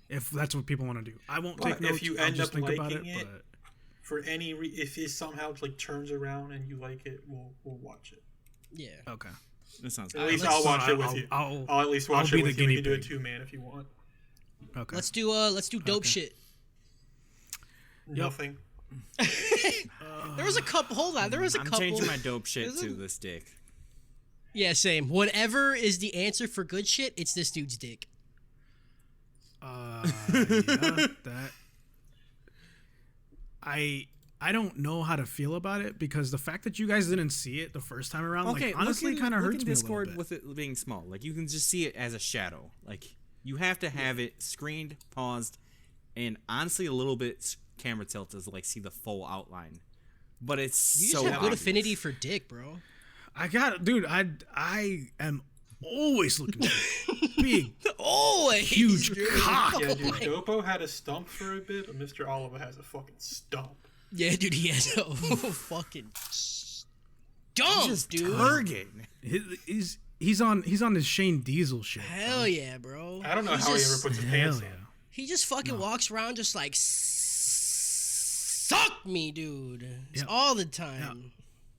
If that's what people want to do, I won't take But if notes. you I'll end just up think about liking it, but For any if it somehow like turns around and you like it, we'll watch it. Yeah. okay. That sounds At good. least let's- I'll watch it with I'll- you. I'll- I'll at least watch I'll it be with the you. We guinea can do a pig. 2-man if you want. Okay. Let's do dope shit. Nothing. There was a couple. Hold on. There was a I'm couple. changing my dope shit Is to it- this dick. Yeah, same. Whatever is the answer for good shit, it's this dude's dick. Yeah, that I don't know how to feel about it because the fact that you guys didn't see it the first time around, Okay, like honestly, kind of hurts me a little Discord bit. with it being small. Like you can just see it as a shadow. Like you have to have it screened, paused, and honestly a little bit camera tilted to like see the full outline. But it's You so just have good obvious. affinity for dick, bro. I got it, dude. I am always looking for big, Always. huge cock. Yeah, dude, Dopo had a stump for a bit, but Mr. Oliver has a fucking stump. Yeah, dude, he has a fucking stump, Just dude. turgid. He's on his Shane Diesel shit. Hell yeah, bro. I don't know He's how he just- ever puts his Hell pants yeah. on. He just fucking walks around just like suck me, dude. It's Yeah. all the time.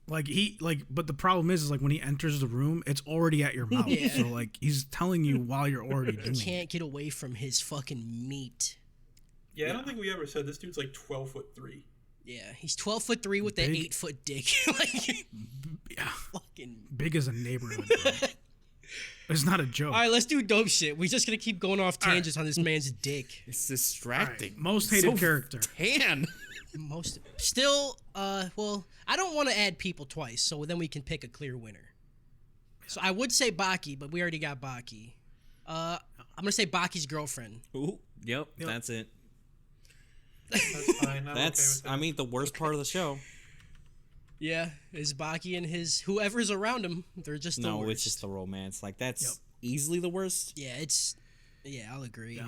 But the problem is like when he enters the room, it's already at your mouth. Yeah. So like he's telling you while you're already doing it. Can't get away from his fucking meat. Yeah, I don't think we ever said this dude's like 12'3". Yeah, he's 12'3" with an Big. 8-foot dick. Like, Yeah, fucking. big as a neighborhood. Bro. It's not a joke. All right, let's do dope shit. We're just gonna keep going off tangents on this man's dick. It's All distracting. right, most hated So character. Tan. Most still, well, I don't want to add people twice, so then we can pick a clear winner. So I would say Baki, but we already got Baki. I'm gonna say Baki's girlfriend. Ooh, yep, that's it. That's fine. I'm That's okay with I mean the worst part of the show. Yeah, is Baki and his whoever's around him. They're just the No, worst. it's just the romance. Like that's easily the worst. Yeah, I'll agree.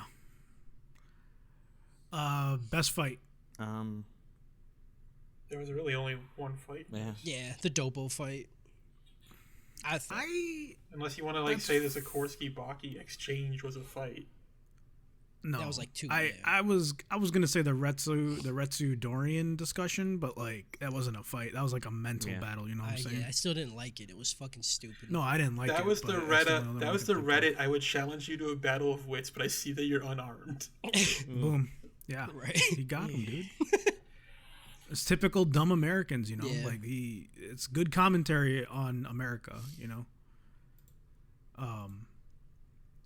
Yeah. Best fight. There was really only one fight. Yeah. Yeah, the Dopo fight. I think Unless you want to like say the Sikorsky Baki exchange was a fight. No, That was like two, I yeah. I was gonna say the Retsu Dorian discussion, but like that wasn't a fight. That was like a mental battle. You know what I'm saying? yeah, I still didn't like it. It was fucking stupid. No, I didn't like it. That was but the that's the only Reddit. one That I was could the think of. Reddit. I would challenge you to a battle of wits, but I see that you're unarmed. Boom. Yeah. Right. He got him, dude. It's typical dumb Americans, you know. Yeah. Like it's good commentary on America, you know.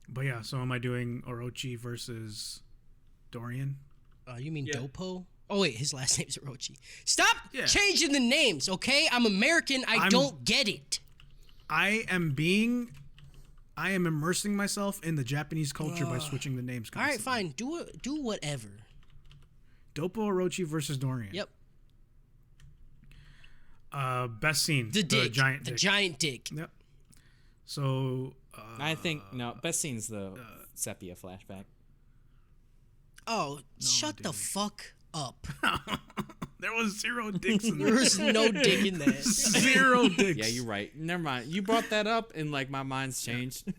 But yeah, so am I doing Orochi versus Dorian? You mean Yeah. Dopo? Oh wait, his last name's Orochi. Stop Yeah. changing the names, okay? I'm American. I don't get it. I am immersing myself in the Japanese culture by switching the names. All right, Constantly. fine. Do whatever. Dopo Orochi versus Dorian. Yep. Best scene. The dick. giant The dick. giant dick. Yep. So I think no. Best scene's the sepia flashback. Oh, shut the fuck up. there was zero dicks in There there. was no dick in that. Zero dicks. Yeah, you're right. Never mind. You brought that up, and like my mind's changed.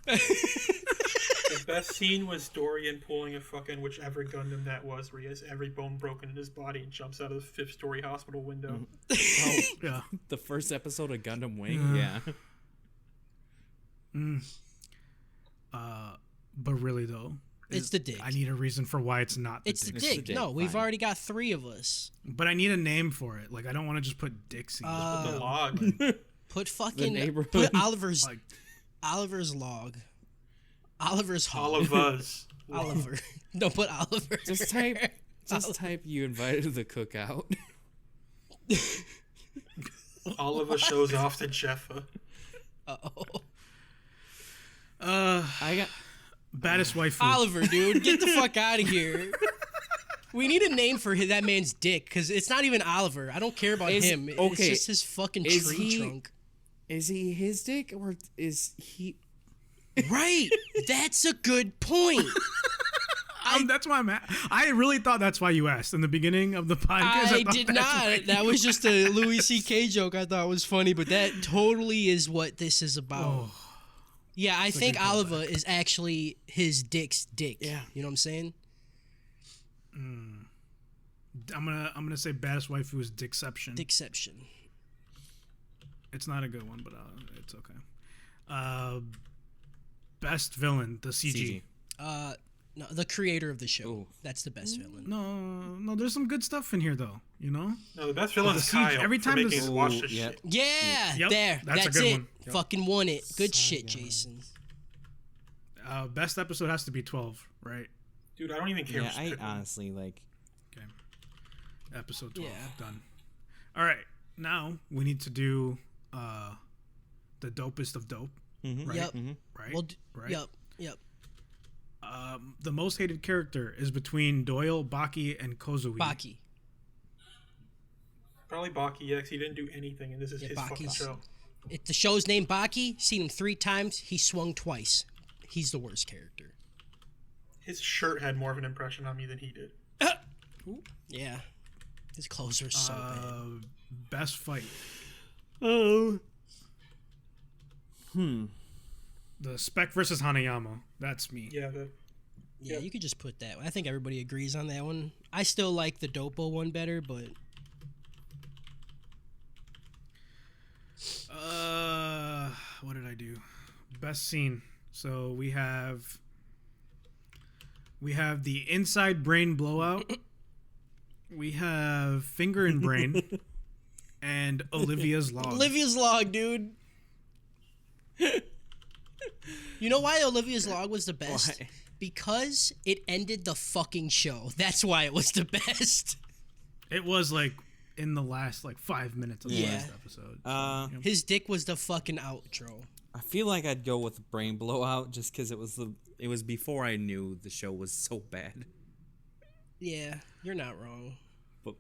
The best scene was Dorian pulling a fucking whichever Gundam that was, where he has every bone broken in his body and jumps out of the fifth-story hospital window. Oh, Yeah. the first episode of Gundam Wing. Yeah. But really though, It's the dick. I need a reason for why it's not the It's the dick. dick. the dick, No, we've fine. already got 3 of us. But I need a name for it. Like I don't want to just put dick scene. The log. Put fucking neighborhood. put Oliver's Like- Oliver's log. Oliver's hall. All of us. Oliver. Don't put Oliver. Just type. You invited to the cookout. All of us shows off to Jeffa. Uh-oh. I got. Baddest waifu. Oliver, dude, get the fuck out of here. We need a name for that man's dick because it's not even Oliver. I don't care about him. It's okay, just his fucking is tree he- trunk. Is he his dick or is he? Right. That's a good point. That's why I'm at. I really thought that's why you asked in the beginning of the podcast. I thought did that's not. why That was just a Louis C.K. joke I thought was funny, but that totally is what this is about. Oh. Yeah, I think good Oliver is actually his dick's dick. Yeah. You know what I'm saying? I'm gonna say baddest waifu is Dickception. Dickception. It's not a good one, but it's okay. Best villain, the CG. CG. No, the creator of the show. Ooh. That's the best villain. No, there's some good stuff in here though. You know. No, the best villain The is siege, Kyle. every time for this- making us watch this Ooh, shit. Yeah, Yep, there. that's a That's good it. one. Yep. Fucking won it. Good shit, Jason. Best episode has to be 12, right? Dude, I don't even care. Yeah, who's I picking. honestly like. Okay. Episode 12 Yeah. done. All right, now we need to do the dopest of dope, Mhm. right? Yep. Right. Well, right. Yep. The most hated character is between Doyle, Baki, and Kozui. Baki. Probably Baki, yeah, 'cause he didn't do anything, and this is Yeah, his fucking Baki's- show. If the show's named Baki, seen him 3 times. He swung twice. He's the worst character. His shirt had more of an impression on me than he did. Yeah. His clothes are so bad. Best fight. Oh. The Spec versus Hanayama. That's me. Yeah, Yeah, you could just put that. I think everybody agrees on that one. I still like the Dopo one better, but What did I do? Best scene. So we have the inside brain blowout. We have finger and brain, and Olivia's log. Olivia's log, dude. You know why Olivia's log was the best? Why? Because it ended the fucking show. That's why it was the best. It was like in the last like 5 minutes of the Yeah. last episode. His dick was the fucking outro. I feel like I'd go with Brain Blowout just because it was before I knew the show was so bad. Yeah, you're not wrong. But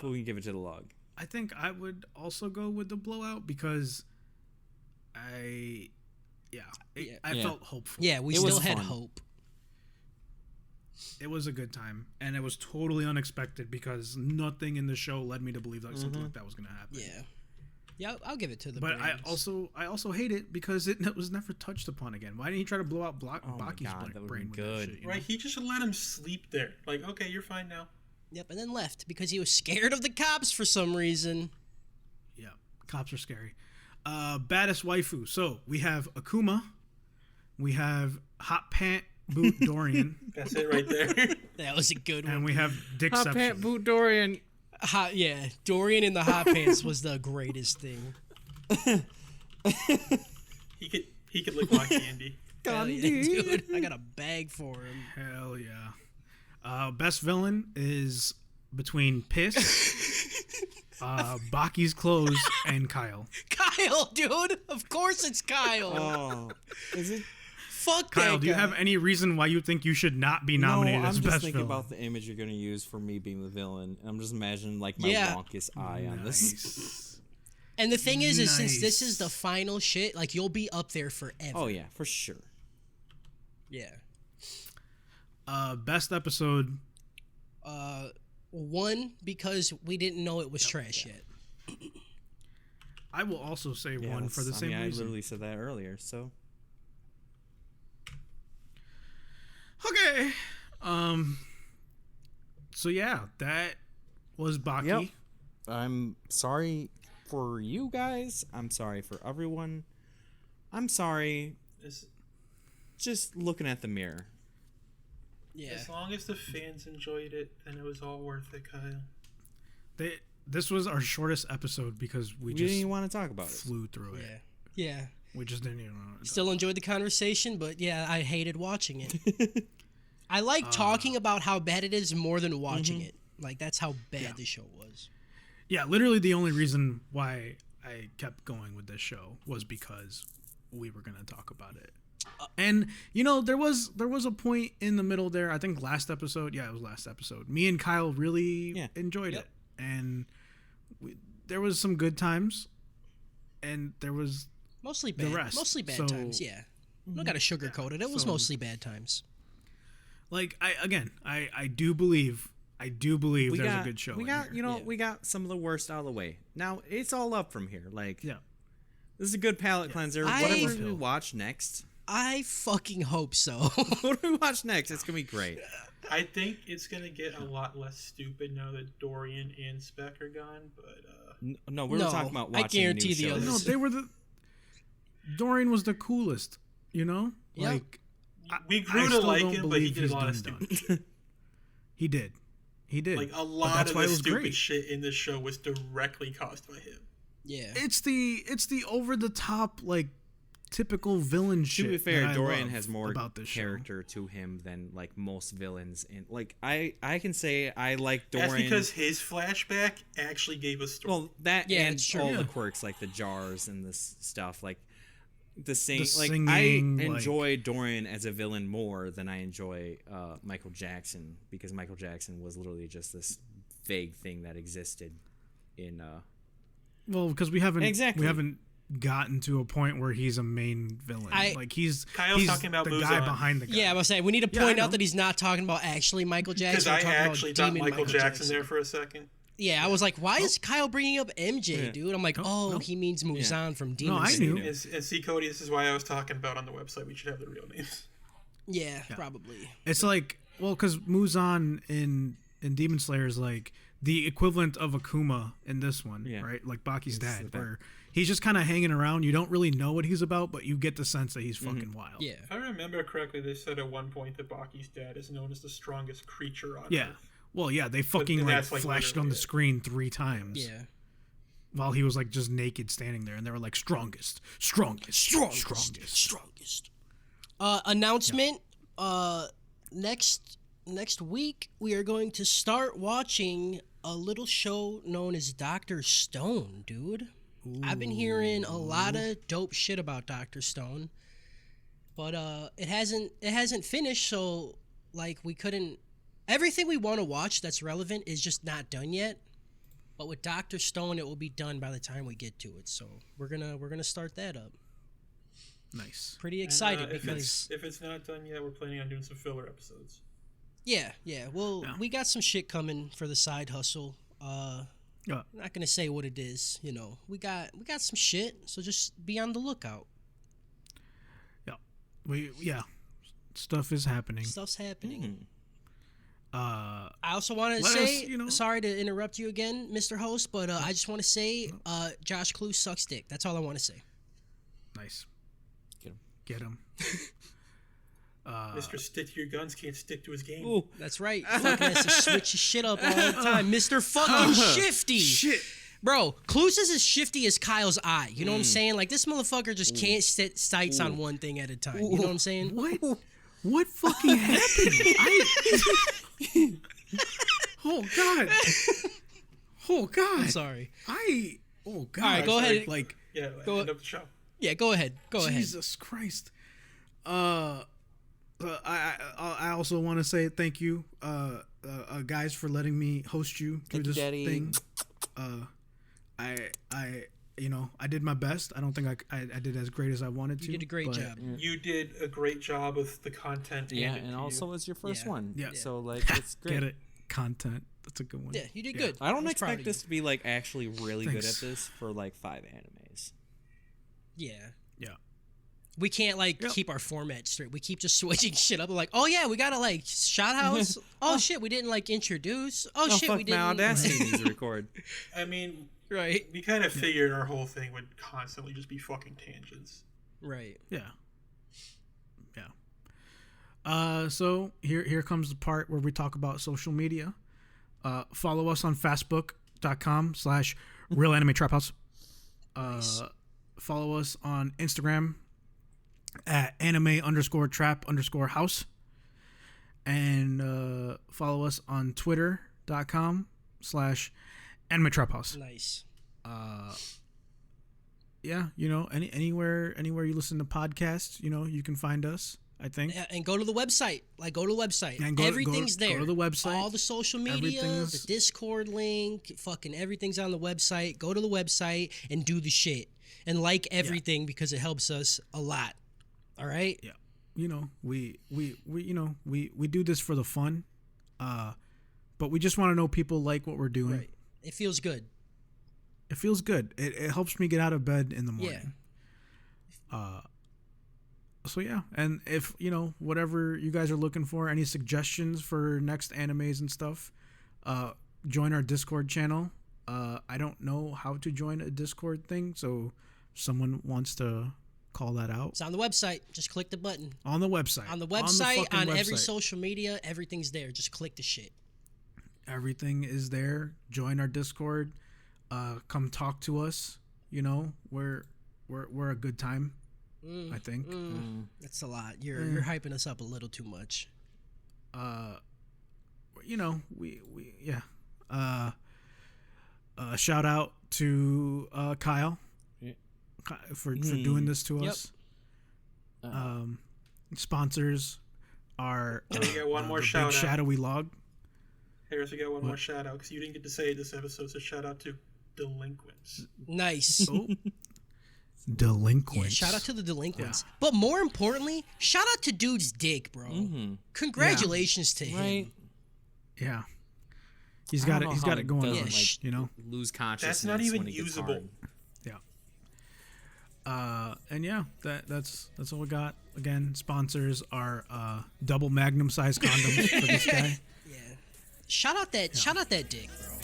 we can give it to the log. I think I would also go with the blowout because I felt hopeful. Yeah, we It was still had fun. hope. It was a good time, and it was totally unexpected because nothing in the show led me to believe that something like that was going to happen. Yeah, I'll give it to the. But brains. I also hate it because it was never touched upon again. Why didn't he try to blow out my Baki's God, that would've brain been with good. that shit? right. He just let him sleep there. Like, okay, you're fine now. Yep, and then left because he was scared of the cops for some reason. Yeah, cops are scary. Baddest waifu. So we have Akuma, we have Hot Pant Boot Dorian, That's it right there. That was a good one. and we have Dickception. Boot Dorian. Yeah, Dorian in the hot pants was the greatest thing. he could lick my candy. Hell yeah, dude, I got a bag for him. Hell yeah. Best villain is between Piss, Baki's clothes, and Kyle. Kyle, dude. Of course it's Kyle. Oh, is it? Fuck Kyle, that do you guy. have any reason why you think you should not be nominated no, I'm as just best thinking villain? about the image you're gonna use for me being the villain. I'm just imagining like my Yeah. wonkus eye on this. Nice. And the thing is since this is Nice. the final shit, like you'll be up there forever. Oh yeah, for sure. Yeah. Best episode. 1 because we didn't know it was trash yet. I will also say Yeah, one for the that's- same I reason. literally said that earlier. So Okay. So yeah, that was Baki. Yep. I'm sorry for you guys. I'm sorry for everyone. I'm sorry. As, Just looking at the mirror. Yeah. as long as the fans enjoyed it, then it was all worth it, Kyle. This was our shortest episode because we We just didn't even want to talk about it. flew through it. Yeah. Yeah. We just didn't even know. Still enjoyed the conversation, but yeah, I hated watching it. I like talking about how bad it is more than watching it. Like that's how bad the show was. Yeah, literally the only reason why I kept going with this show was because we were gonna talk about it. And you know, there was a point in the middle there. I think last episode. Yeah, it was last episode. Me and Kyle really enjoyed it, and there was some good times, and there was Mostly bad. rest. Mostly bad So- times. Yeah. I don't gotta sugarcoat it. It was so- mostly bad times. like I do believe there's a good show. We in got here. you know we got some of the worst out of the way. Now it's all up from here. Like Yeah. this is a good palate cleanser. I- Whatever we watch next. I fucking hope so. What do we watch next? It's gonna be great. I think it's gonna get a lot less stupid now that Dorian and Spec are gone, but No, we were No, talking about I watching guarantee new the shows. others- No, they were the. Dorian was the coolest. You know, Yep. like we grew I to still like don't him, but he believe did a he's lot of done stupid done. He did. Like a But lot that's of why the it was stupid great. shit in the show was directly caused by him. Yeah. It's the over the top like typical villain shit. To be fair, that I Dorian love has more about this show. character to him than like most villains. And like I can say I like Dorian. That's because his flashback actually gave us story. Well, that Yeah, and it's true. all Yeah. the quirks like the jars and this stuff like the sing. The Like singing, I like- enjoy Dorian as a villain more than I enjoy Michael Jackson, because Michael Jackson was literally just this vague thing that existed in. Well, because we haven't Exactly. gotten to a point where he's a main villain. Like he's Kyle's talking about the guy Muzan. behind the guy. Yeah, I was saying we need to Yeah, I point know. out that he's not talking about actually Michael Because Jackson. I We're talking about actually thought demon Michael Jackson there for a second. Yeah, I was like, why is Kyle bringing up MJ, Yeah. dude? I'm like, No, no. he means Muzan from Demon I Slayer. knew. And see, Cody, this is why I was talking about on the website. We should have the real names. Yeah, probably. It's like, well, because Muzan in Demon Slayer is like the equivalent of Akuma in this one, Yeah. right? Like Baki's dad, the where he's just kind of hanging around. You don't really know what he's about, but you get the sense that he's fucking wild. Yeah. If I remember correctly, they said at one point that Baki's dad is known as the strongest creature on Yeah. Earth. Well, yeah, they fucking then like that's, like, flashed on literally the it. screen 3 times. Yeah. While he was like just naked standing there, and they were like strongest. Strongest. Announcement. Next week we are going to start watching a little show known as Dr. Stone, dude. I've been hearing a lot of dope shit about Dr. Stone. But it hasn't finished, so like we couldn't everything we want to watch that's relevant is just not done yet. But with Dr. Stone it will be done by the time we get to it. So we're gonna start that up. Nice. Pretty And, excited if because it's not done yet, we're planning on doing some filler episodes. yeah. Well, Yeah. we got some shit coming for the side hustle. Yeah. Not gonna say what it is, you know. We got some shit, so just be on the lookout. Stuff is happening. Stuff's happening. Uh, I also want to Let say, us, you know- sorry to interrupt you again, Mr. Host, but I just want to say, Josh Clue sucks dick. That's all I want to say. nice. Get 'em. Get him. Mr. Stick to Your Guns can't stick to his game. Ooh, That's right. Fucking has to switch his shit up all the time. Mr. fucking Shifty. Shit. Bro, Clues is as shifty as Kyle's eye. You know what I'm saying? Like, this motherfucker just can't set sights on one thing at a time. You know what I'm saying? What fucking happened? Oh god. Oh god. I'm sorry. Oh god. All right, go ahead. Like Yeah, Go- end of the show. Yeah, go ahead. Go ahead. Jesus Christ. I also want to say thank you, guys, for letting me host you through this thing. I did my best. I don't think I did as great as I wanted to. You did a great but- job. You did a great job with the content. yeah, handed and to also you. it's your first Yeah. one. Yeah. So like it's great. Get it? Content. That's a good one. Yeah, you did good. I don't was proud expect of this to be like actually really Thanks. good at this for like 5 animes. you. Yeah. Yeah. We can't like keep our format straight. We keep just switching shit up. Like, oh yeah, we gotta like shot house. Oh shit, we didn't like introduce. Oh shit, fuck, we my didn't. Audacity needs to record. I mean, Right. we kind of figured our whole thing would constantly just be fucking tangents. Right. Yeah. So here comes the part where we talk about social media. Follow us on fastbook.com/Real Anime Trap House. Follow us on Instagram at anime_trap_house. And follow us on twitter.com/Anime Trap House. Nice. Yeah, anywhere you listen to podcasts, you can find us. I think. Yeah, and go to the website. Like, go to the website. And go- Everything's go- go there. to the website. All the social media, Everything's- the Discord link, fucking everything's on the website. Go to the website and do the shit. And like everything because it helps us a lot. All right? Yeah. We do this for the fun. But we just want to know people like what we're doing. Right. It feels good. It feels good. It helps me get out of bed in the morning. So yeah, and if whatever you guys are looking for, any suggestions for next animes and stuff, join our Discord channel. I don't know how to join a Discord thing, so if someone wants to call that out. It's on the website. Just click the button. On the website. On the website, fucking on every website. social media, everything's there. Just click the shit. Everything is there. Join our Discord. Come talk to us. You know, we're a good time. I think. That's a lot. You're hyping us up a little too much. You know, we yeah. Shout out to Kyle for doing this to us. Sponsors are Can we get one more the shout big out? shadowy log. Harris, we got one more shout out because you didn't get to say it this episode. So shout out to delinquents. Nice. Oh. Delinquents. Yeah, shout out to the delinquents. But more importantly, shout out to Dude's dick, bro. Congratulations to him. Right? Yeah. He's got it. He's got it going on. Yeah, You know. Lose consciousness. That's not even when he gets usable. hard. Yeah. And yeah, that's all we got. Again, sponsors are double magnum size condoms for this guy. Yeah. Shout out that dick, bro.